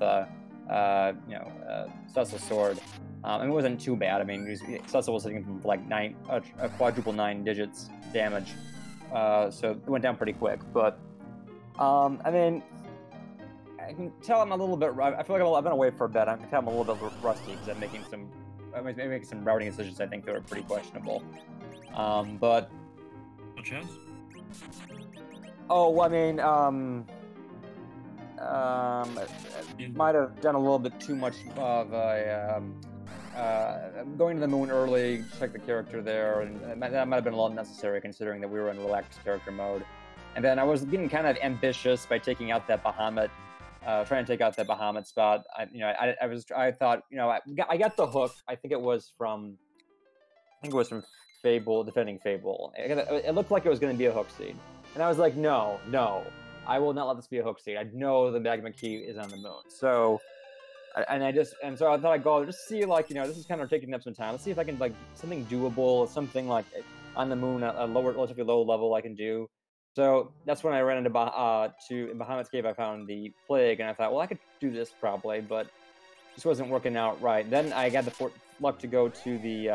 Cecil's sword. And it wasn't too bad. I mean, Cecil was hitting from like a quadruple 9 digits damage. So it went down pretty quick. But, I mean, I can tell I'm a little bit. I feel like I've been away for a bit. I can tell I'm a little bit rusty because I'm making some routing decisions I think that are pretty questionable. But. Much as? Oh, I mean, might have done a little bit too much of a going to the moon early, check the character there, and that might have been a little unnecessary considering that we were in relaxed character mode. And then I was getting kind of ambitious by taking out that Bahamut. Trying to take out that Bahamut spot. I thought, you know, I got the hook. I think it was from Fable, defending Fable. It looked like it was going to be a hook seed. And I was like, no, I will not let this be a hook seed. I know the magma key is on the moon. So, so I thought I'd go just see, like, you know, this is kind of taking up some time. Let's see if I can, like, something doable, something like on the moon, a relatively low level I can do. So that's when I ran into in Bahamut's Cave. I found the plague, and I thought, well, I could do this probably, but this wasn't working out right. Then I got the luck to go to the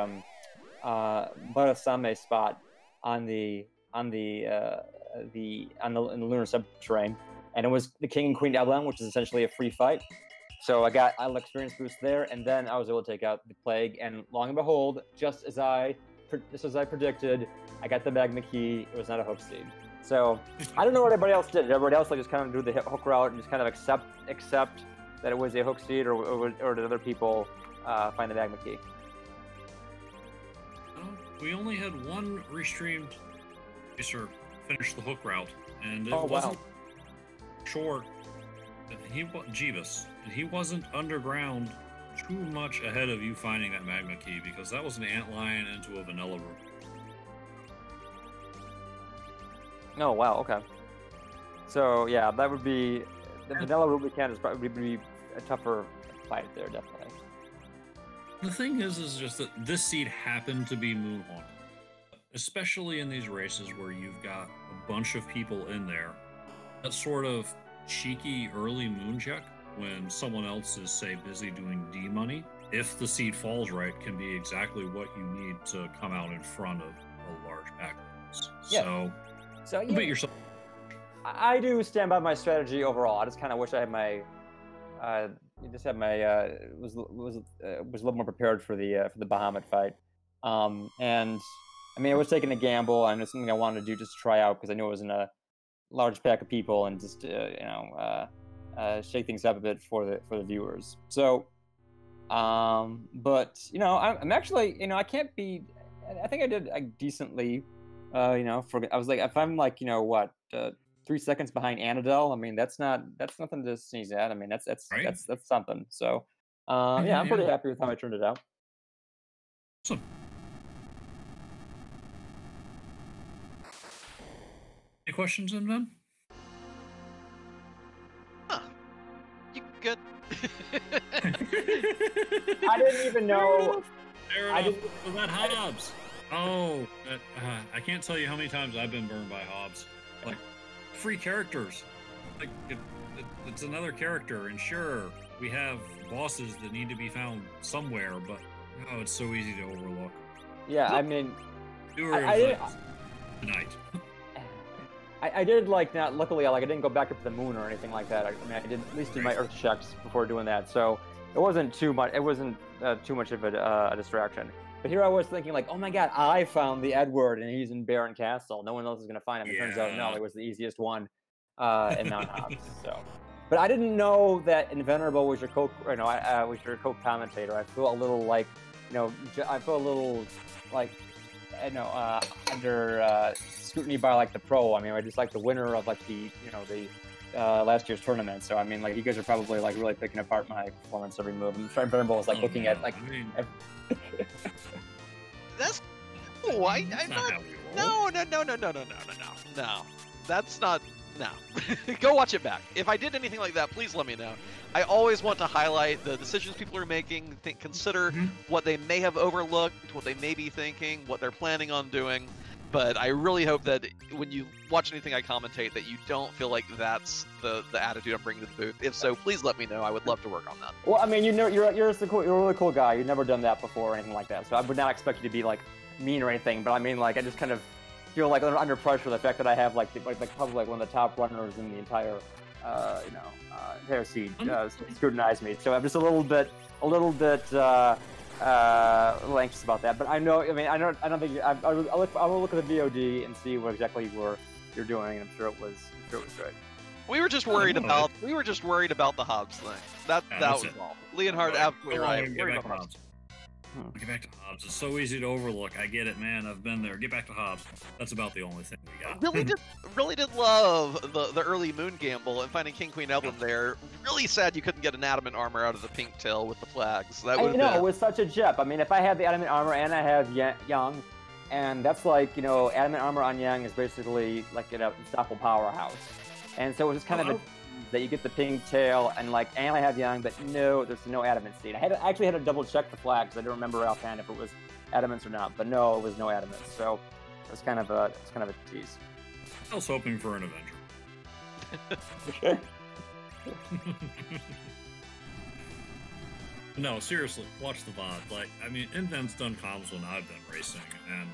Barasame spot in the lunar subterranean, and it was the King and Queen Elan, which is essentially a free fight. So I got an experience boost there, and then I was able to take out the plague. And long and behold, just as I I predicted. I got the Magma Key. It was not a hook seed. So I don't know what everybody else did. Did everybody else like just kind of do the hook route and just kind of accept that it was a hook seed, or did other people find the Magma Key? We only had one restreamed racer finish the hook route, and it Oh, wow. wasn't short. Jeebus, and he wasn't underground too much ahead of you finding that Magma Key, because that was an antlion into a vanilla room. Oh wow, okay. So yeah, that would be the vanilla Rubicon is probably be a tougher fight there, definitely. The thing is just that this seed happened to be moon haunted, especially in these races where you've got a bunch of people in there. That sort of cheeky early moon check when someone else is, say, busy doing D money, if the seed falls right, can be exactly what you need to come out in front of a large pack. Yeah. So But yourself. I do stand by my strategy overall. I just kind of wish I had my, was a little more prepared for the Bahamut fight. And I mean, I was taking a gamble, and it's something I wanted to do just to try out because I knew it was in a large pack of people and just shake things up a bit for the viewers. So, but I'm actually I can't be. I think I did decently. I was like, if I'm like 3 seconds behind Anadel, I mean that's nothing to sneeze at. I mean that's Right. that's something. So yeah, I'm pretty happy with how I turned it out. Awesome. Any questions, then? Huh. You good? I didn't even know. Fair I enough. didn't- Was that Hobbs? Oh, I can't tell you how many times I've been burned by Hobbs. Like, free characters. Like, it's another character, and sure, we have bosses that need to be found somewhere, but it's so easy to overlook. Yeah, I mean, Viewers, tonight. I did not. Luckily, I didn't go back up to the moon or anything like that. I mean, I did at least do my Earth checks before doing that, so it wasn't too much. It wasn't too much of a distraction. But here I was thinking, oh my god, I found the Edward, and he's in Baron Castle. No one else is gonna find him. It turns out, no, it was the easiest one in Mount Hobbs. So, but I didn't know that Invenerable was your was your co-commentator. I feel a little I feel a little under scrutiny by the pro. I mean, I just the winner of the last year's tournament. So I mean, you guys are probably really picking apart my performance every move. I'm sure Invenerable was looking at That's no, I'm That's not. how we roll. No. That's not. No. Go watch it back. If I did anything like that, please let me know. I always want to highlight the decisions people are making. Consider what they may have overlooked, what they may be thinking, what they're planning on doing. But I really hope that when you watch anything I commentate, that you don't feel like that's the attitude I'm bringing to the booth. If so, please let me know. I would love to work on that. Well, I mean, you're a really cool guy. You've never done that before or anything like that. So I would not expect you to be mean or anything. But I mean, I just kind of feel under pressure. The fact that I have probably one of the top runners in the entire entire seed scrutinize me. So I'm just a little bit anxious about that. But I know. I mean, I don't think I will look at the VOD and see what exactly you're doing. And I'm sure it was good. We were just worried about the Hobbs thing. That was it. all. Leonhard, absolutely right. Worried about Hobbs. Get back to Hobbs. It's so easy to overlook. I get it, man. I've been there. Get back to Hobbs. That's about the only thing we got. Really did love the early moon gamble and finding King Queen Evelyn there. Really sad you couldn't get an adamant armor out of the pink tail with the flags. That would it was such a jip. I mean, if I had the adamant armor and I have Yang, and that's adamant armor on Yang is basically an unstoppable powerhouse. And so it was just kind of that you get the pink tail and I have Yang, but no, there's no adamant seed. I actually had to double check the flags. I don't remember offhand if it was adamants or not, but no, it was no adamants. So it was kind of a tease. I was hoping for an Avenger. No, seriously, watch the VOD. I mean, Invent's done comms when I've been racing, and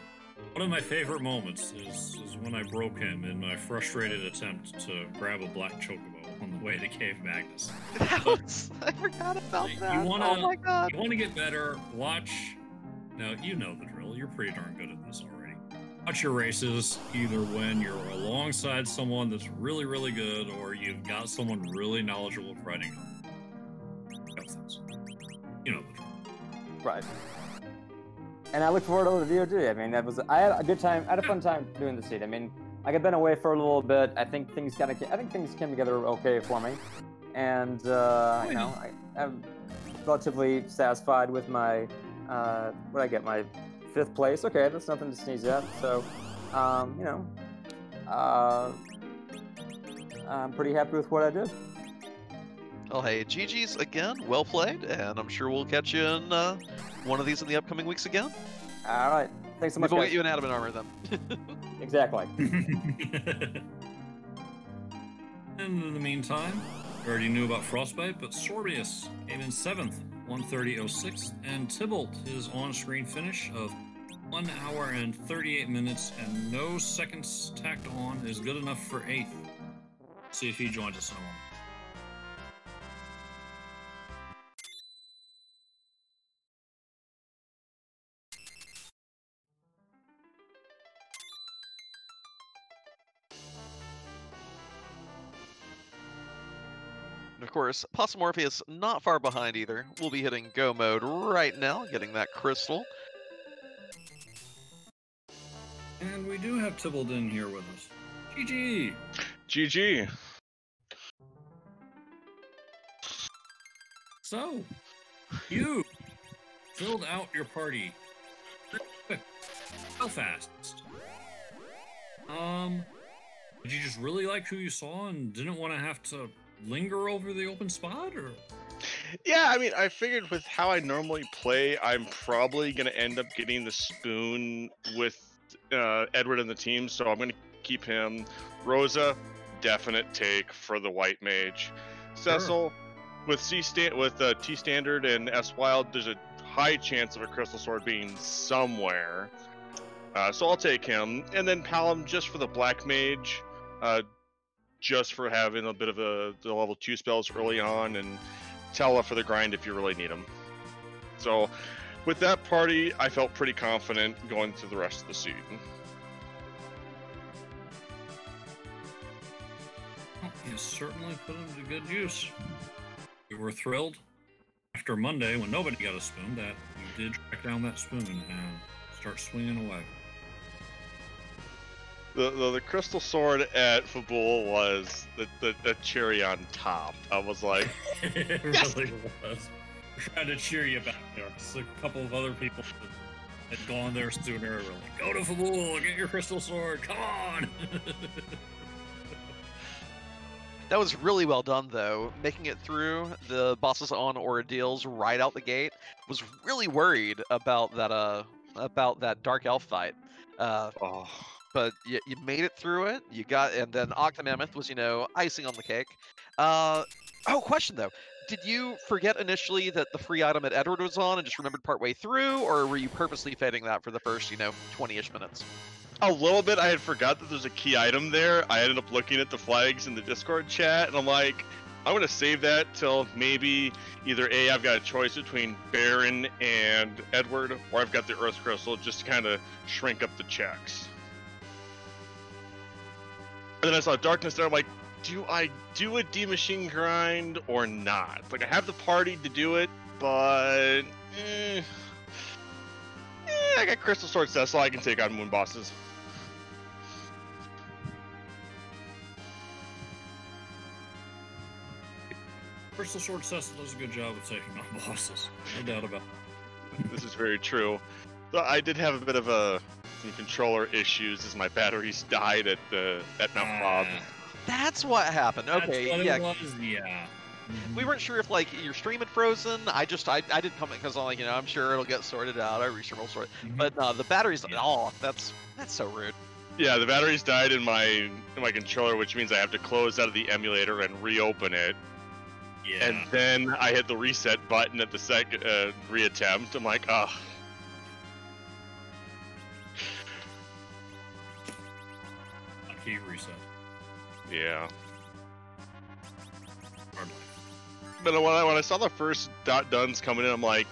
one of my favorite moments is when I broke him in my frustrated attempt to grab a black chocobo on the way to Cave Magnus. I forgot about that. Oh my god. You want to get better, watch Now, you know the drill. You're pretty darn good at this already. Watch your races either when you're alongside someone that's really, really good or you've got someone really knowledgeable at riding them. You know the drill. Right. And I look forward to the VOD. I mean, I had a good time. I had a fun time doing the seed. I mean, like I've been away for a little bit. I think things came together okay for me, and I'm relatively satisfied with my what I get, my 5th place. Okay, that's nothing to sneeze at. So, I'm pretty happy with what I did. Well, hey, GG's again. Well played, and I'm sure we'll catch you in one of these in the upcoming weeks again. All right. Thanks so much, We'll guys. get you an adamant armor then. Exactly. And in the meantime, we already knew about Frostbite, but Sorbius came in 7th, 1:30.06, and Tybalt, his on-screen finish of 1 hour and 38 minutes and no seconds tacked on is good enough for 8th. See if he joins us in a moment. Of course, Possumorpheus not far behind either. We'll be hitting go mode right now, getting that crystal. And we do have Tybalt in here with us. GG! GG. So, you filled out your party quick. How fast? Did you just really like who you saw and didn't want to have to linger over the open spot, or? Yeah, I mean, I figured with how I normally play, I'm probably going to end up getting the spoon with Edward and the team, so I'm going to keep him. Rosa, definite take for the white mage. Cecil, with T standard and S wild, there's a high chance of a crystal sword being somewhere, so I'll take him. And then Palom just for the black mage, just for having a bit of the level 2 spells early on, and Tella for the grind if you really need them. So with that party, I felt pretty confident going through the rest of the season. Well, you certainly put him to good use. We were thrilled after Monday when nobody got a spoon that you did track down that spoon and start swinging away. The crystal sword at Fabul was the cherry on top. I was like, It really was. We're trying to cheer you back there. So a couple of other people had gone there sooner. We're like, go to Fabul, get your crystal sword, come on! That was really well done, though. Making it through the bosses on ordeals right out the gate. Was really worried about that dark elf fight. oh. But you made it through it. You got, and then Octomammoth was, icing on the cake. Question though. Did you forget initially that the free item at Edward was on and just remembered partway through, or were you purposely fading that for the first, 20-ish minutes? A little bit. I had forgot that there's a key item there. I ended up looking at the flags in the Discord chat, and I'm like, I'm going to save that till maybe either A, I've got a choice between Baron and Edward, or I've got the Earth Crystal just to kind of shrink up the checks. And then I saw Darkness there, I'm like, do I do a D-Machine grind or not? Like, I have the party to do it, but... I got Crystal Sword Cecil, I can take on moon bosses. Crystal Sword Cecil does a good job of taking on bosses. No doubt about it. This is very true. So I did have a bit of some controller issues as my batteries died at Mount Bob. That's what happened. Okay, That's what yeah. it was, yeah. We weren't sure if your stream had frozen. I didn't comment because I'm sure it'll get sorted out. Our restream will sort it. But the batteries. Oh, that's so rude. Yeah, the batteries died in my controller, which means I have to close out of the emulator and reopen it. Yeah. And then I hit the reset button at the second reattempt. I'm like, ugh. Key reset. Yeah. Hard. But when I saw the first dot duns coming in, I'm like,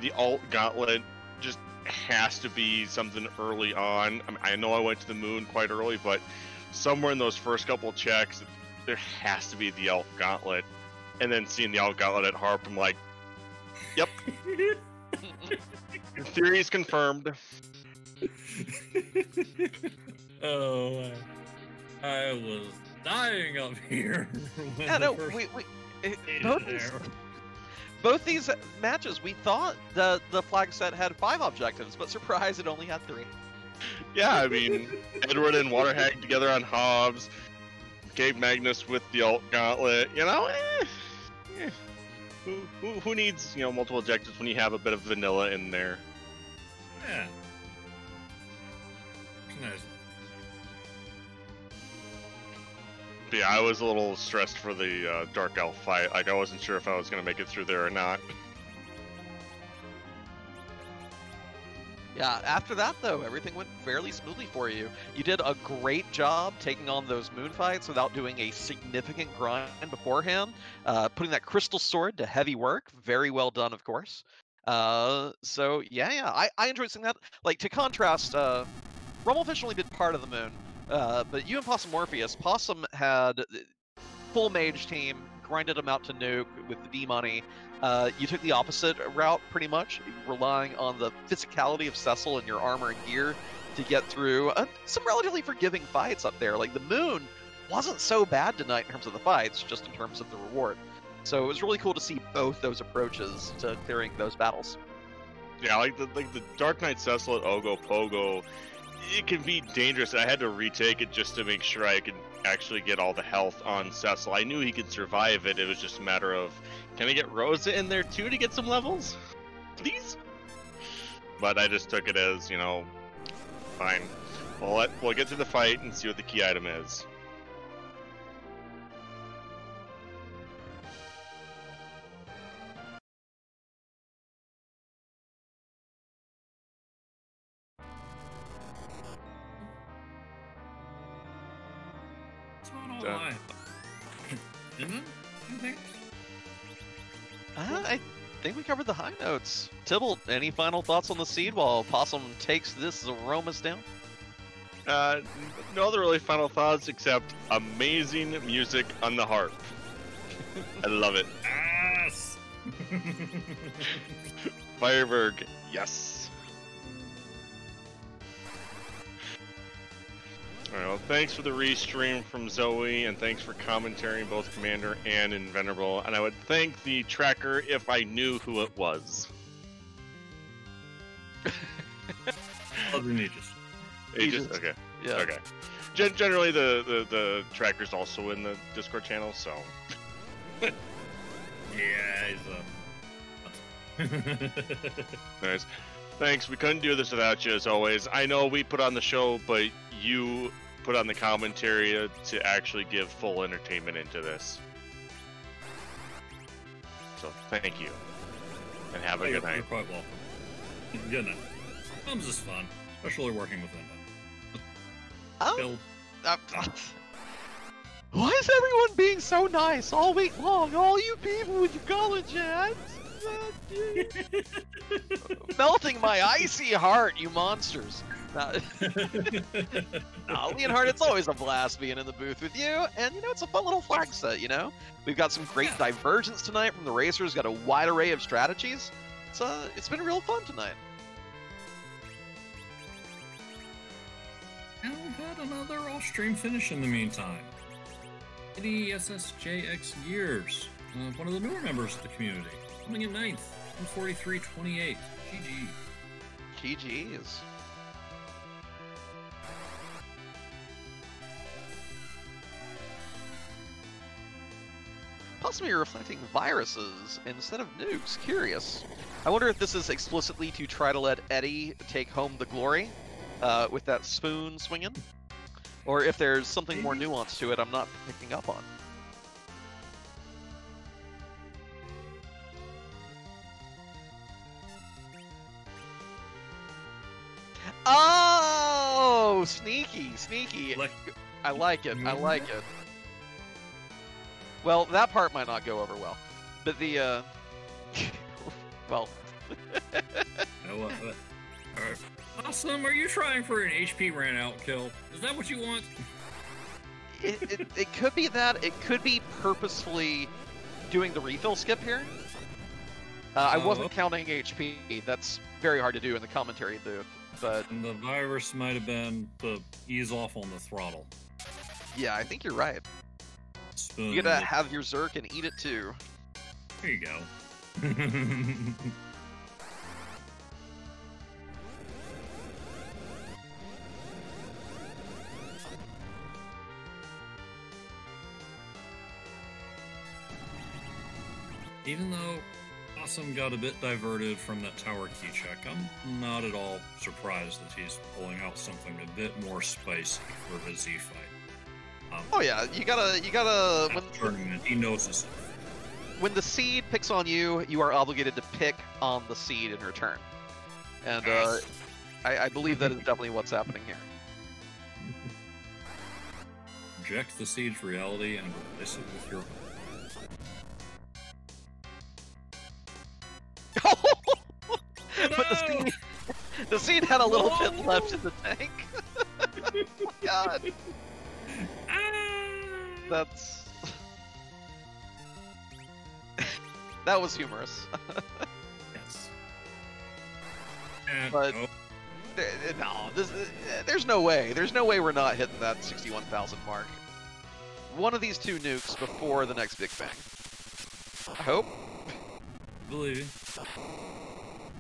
the alt gauntlet just has to be something early on. I mean, I know I went to the moon quite early, but somewhere in those first couple checks, there has to be the Elf Gauntlet. And then seeing the Elf Gauntlet at Harp, I'm like, yep. Your theory is confirmed. Oh, I was dying up here. Yeah, no, both these matches, we thought the flag set had 5 objectives, but surprise, it only had 3. Yeah, I mean, Edward and Waterhag together on Hobbs, Gabe Magnus with the Alt Gauntlet, you know, who needs, you know, multiple objectives when you have a bit of vanilla in there? Yeah. Nice. But yeah, I was a little stressed for the Dark Elf fight. Like, I wasn't sure if I was going to make it through there or not. Yeah, after that, though, everything went fairly smoothly for you. You did a great job taking on those moon fights without doing a significant grind beforehand. Putting that crystal sword to heavy work. Very well done, of course. So, yeah, I enjoyed seeing that. Like, to contrast, Rumblefish only did part of the moon. But you and Possum Morpheus, Possum had full mage team, grinded them out to nuke with the D-money. You took the opposite route, pretty much, relying on the physicality of Cecil and your armor and gear to get through some relatively forgiving fights up there. Like, the moon wasn't so bad tonight in terms of the fights, just in terms of the reward. So it was really cool to see both those approaches to clearing those battles. Yeah, like the Dark Knight Cecil at Ogopogo, it can be dangerous. I had to retake it just to make sure I could actually get all the health on Cecil. I knew he could survive it. It was just a matter of, can I get Rosa in there too to get some levels? Please? But I just took it as, you know, fine. We'll get to the fight and see what the key item is. I I think we covered the high notes. Tybalt, any final thoughts on the seed while Possum takes this aromas down? No other really final thoughts except amazing music on the harp. I love it. Yes! Fireberg, yes. Alright, well, thanks for the restream from Zoe, and thanks for commentary in both Commander and in Venerable. And I would thank the tracker if I knew who it was. Other Aegis. Aegis? Okay. Yeah. Okay. Generally, the tracker's also in the Discord channel, so. Yeah, he's Nice. Thanks. We couldn't do this without you, as always. I know we put on the show, but you put on the commentary to actually give full entertainment into this. So, thank you. And have a good night. You're quite welcome. Good night. Comes is fun, especially working with Linda. Bill. Why is everyone being so nice all week long? All you people with your college hats. Melting my icy heart, you monsters. Leonhard, it's always a blast being in the booth with you, and you know, it's a fun little flag set, you know? We've got some great divergence tonight from the racers, got a wide array of strategies. It's been real fun tonight. And we've had another all-stream finish in the meantime. SSJX Gears, one of the newer members of the community, coming in 9th, 143.28. GG. GG's. Possibly reflecting viruses instead of nukes. Curious. I wonder if this is explicitly to try to let Eddie take home the glory with that spoon swinging, or if there's something more nuanced to it I'm not picking up on. Oh, sneaky, sneaky. I like it. I like it. Well, that part might not go over well, but the well. Alright. Awesome, are you trying for an HP ran out kill? Is that what you want? It could be that. It could be purposefully doing the refill skip here. I wasn't counting HP. That's very hard to do in the commentary booth. But And the virus might have been the ease off on the throttle. yeah, I think you're right. Spoon. You gotta have your Zerk and eat it too. Here you go. Even though Awesome got a bit diverted from that tower key check, I'm not at all surprised that he's pulling out something a bit more spicy for his Z fight. Oh yeah, you gotta Tournament, he knows this. when the seed picks on you, you are obligated to pick on the seed in return. And Yes. I believe that is definitely what's happening here. Reject the siege reality and replace it with your own. But the seed had a little bit left in the tank. Oh, God, that's that was humorous. Yes. And, But- No, there's no way. There's no way we're not hitting that 61,000 mark. One of these two nukes before the next Big Bang. I hope. believe you.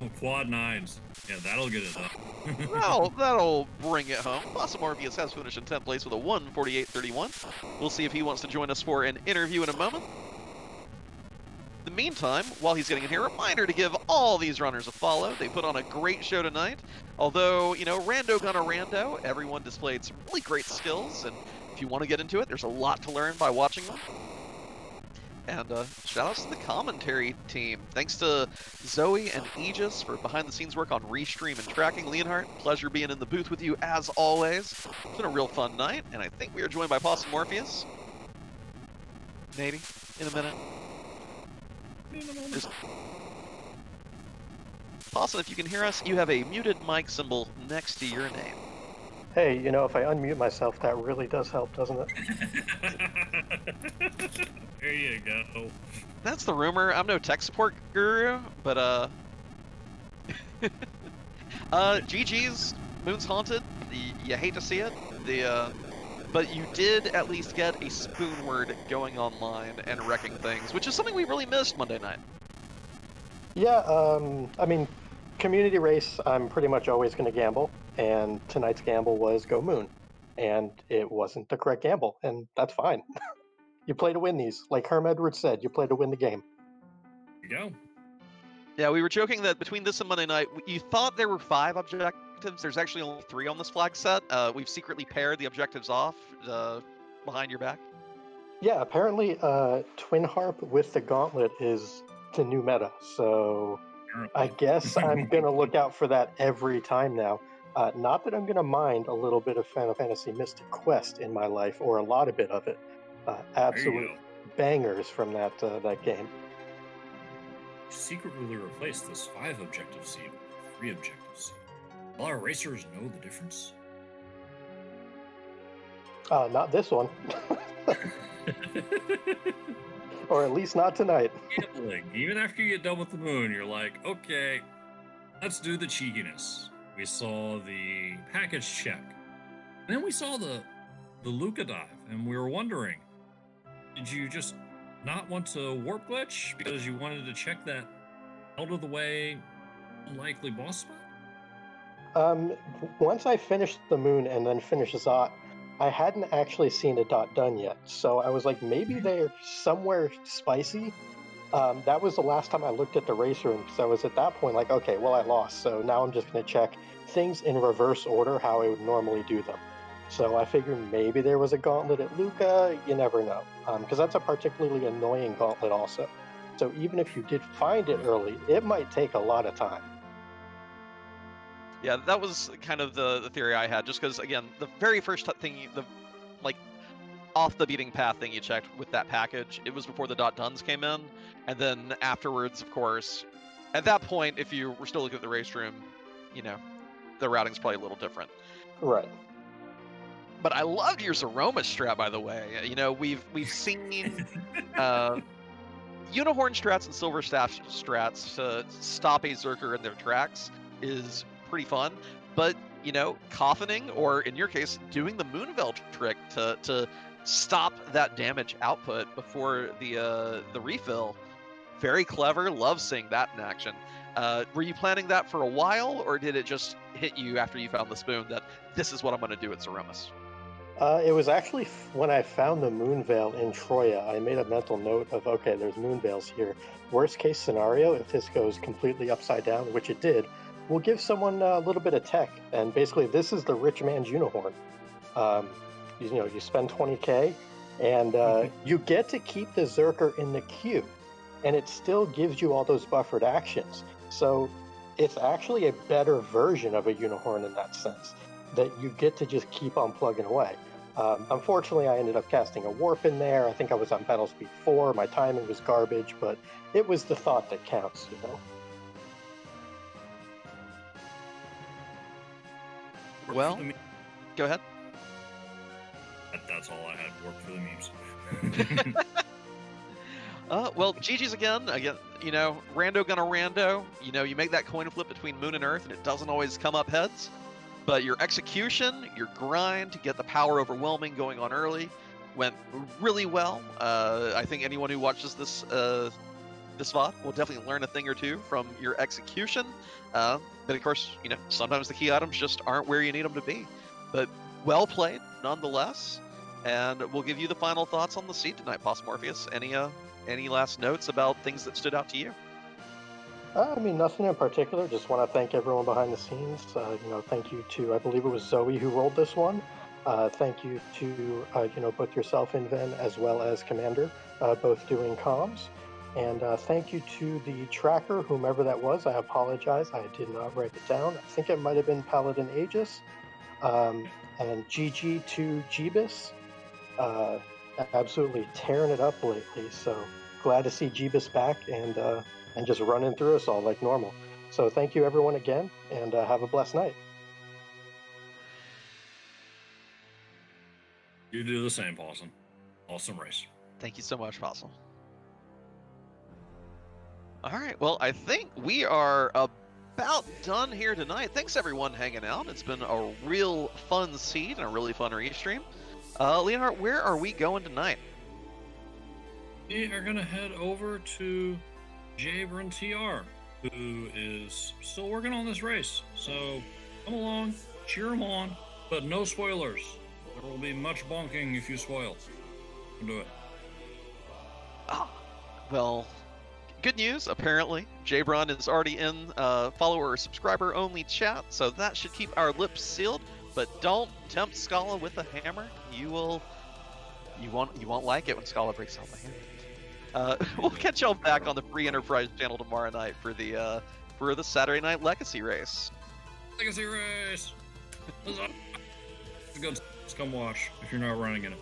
Oh, quad nines. Yeah, that'll get it done. That'll bring it home. Possum Morpheus has finished in 10th place with a 1:48.31. We'll see if he wants to join us for an interview in a moment. In the meantime, while he's getting in here, reminder to give all these runners a follow. They put on a great show tonight. Although, you know, rando gonna rando, everyone displayed some really great skills, and if you want to get into it, there's a lot to learn by watching them. And shout-outs to the commentary team. Thanks to Zoe and Aegis for behind-the-scenes work on restream and tracking. Leonhardt, pleasure being in the booth with you as always. It's been a real fun night, and I think we are joined by Possum Morpheus. Maybe, in a minute. Possum, if you can hear us, you have a muted mic symbol next to your name. Hey, you know, if I unmute myself, that really does help, doesn't it? There you go. That's the rumor. I'm no tech support guru, but GG's, Moon's Haunted. You hate to see it. But you did at least get a spoon word going online and wrecking things, which is something we really missed Monday night. Yeah, I mean, community race, I'm pretty much always going to gamble, and tonight's gamble was go Moon, and it wasn't the correct gamble, and that's fine. You play to win these. Like Herm Edwards said, you play to win the game. There you go. Yeah, we were joking that between this and Monday night, you thought there were 5 objectives. There's actually only 3 on this flag set. We've secretly paired the objectives off behind your back. Yeah, apparently Twin Harp with the Gauntlet is the new meta, so I guess I'm going to look out for that every time now. Not that I'm going to mind a little bit of Final Fantasy Mystic Quest in my life, or a lot of bit of it. Absolute bangers from that game. Secretly replace this 5 objective seed with 3 objective seed. Will our racers know the difference? Not this one. Or at least not tonight. Gambling. Even after you get done with the moon, you're like, okay, let's do the cheekiness. We saw the package check. And then we saw the Luca dive, and we were wondering, did you just not want to warp glitch because you wanted to check that out of the way unlikely boss spot? Once I finished the moon and then finished Zot, I hadn't actually seen a dot done yet, so I was like, maybe they're somewhere spicy. That was the last time I looked at the race room, so I was at that point like, okay, well, I lost, so now I'm just going to check things in reverse order how I would normally do them. So I figured maybe there was a gauntlet at Luca, you never know, because that's a particularly annoying gauntlet also. So even if you did find it early, it might take a lot of time. Yeah, that was kind of the theory I had, just because, again, the very first thing, off the beating path thing you checked with that package, it was before the dot duns came in, and then afterwards, of course, at that point, if you were still looking at the race room, you know, the routing's probably a little different. Right. But I loved your Zaroma strat, by the way. You know, we've seen Unihorn strats and Silver Staff strats to stop a Zerker in their tracks is pretty fun. But, you know, coffining, or in your case, doing the Moonveil trick to stop that damage output before the refill, very clever. Love seeing that in action. Were you planning that for a while, or did it just hit you after you found the spoon that this is what I'm going to do at Zeromus? It was actually when I found the Moonveil in Troya, I made a mental note of, okay, there's Moonveils here. Worst case scenario, if this goes completely upside down, which it did, we'll give someone a little bit of tech. And basically, this is the rich man's Unihorn. You know, you spend 20K, and you get to keep the Zerker in the queue, and it still gives you all those buffered actions. So it's actually a better version of a Unihorn in that sense, that you get to just keep on plugging away. Unfortunately, I ended up casting a warp in there. I think I was on battle speed 4. My timing was garbage, but it was the thought that counts, you know? Well, go ahead. That's all I had. Work for the memes. Well, GG's again, you know, rando gonna rando. You know, you make that coin flip between Moon and Earth, and it doesn't always come up heads. But your execution, your grind to get the power overwhelming going on early went really well. I think anyone who watches this VOD will definitely learn a thing or two from your execution. But of course, you know, sometimes the key items just aren't where you need them to be. But well played, nonetheless. And we'll give you the final thoughts on the seed tonight, Boss Morpheus. Any last notes about things that stood out to you? I mean, nothing in particular. Just want to thank everyone behind the scenes. You know, thank you to, I believe it was Zoe who rolled this one. Thank you to, you know, both yourself, Inven, as well as Commander, both doing comms. And thank you to the tracker, whomever that was. I apologize. I did not write it down. I think it might have been Paladin Aegis. And GG to Jeebus. Absolutely tearing it up lately. So glad to see Jeebus back and just running through us all like normal. So thank you everyone again, and have a blessed night. You do the same, Paulson. Awesome race. Thank you so much, Fossil. All right, well, I think we are about done here tonight. Thanks everyone hanging out. It's been a real fun seed and a really fun restream. Leonhard, where are we going tonight? We are going to head over to Jabron TR, who is still working on this race. So come along, cheer him on, but no spoilers. There will be much bonking if you spoil. Don't do it. Ah, well, good news. Apparently, Jabron is already in follower or subscriber only chat, so that should keep our lips sealed. But don't tempt Scala with a hammer. You won't like it when Scala breaks out the hammer. We'll catch y'all back on the Free Enterprise channel tomorrow night for the Saturday Night Legacy race. Legacy race. It's good. Come watch if you're not running in it.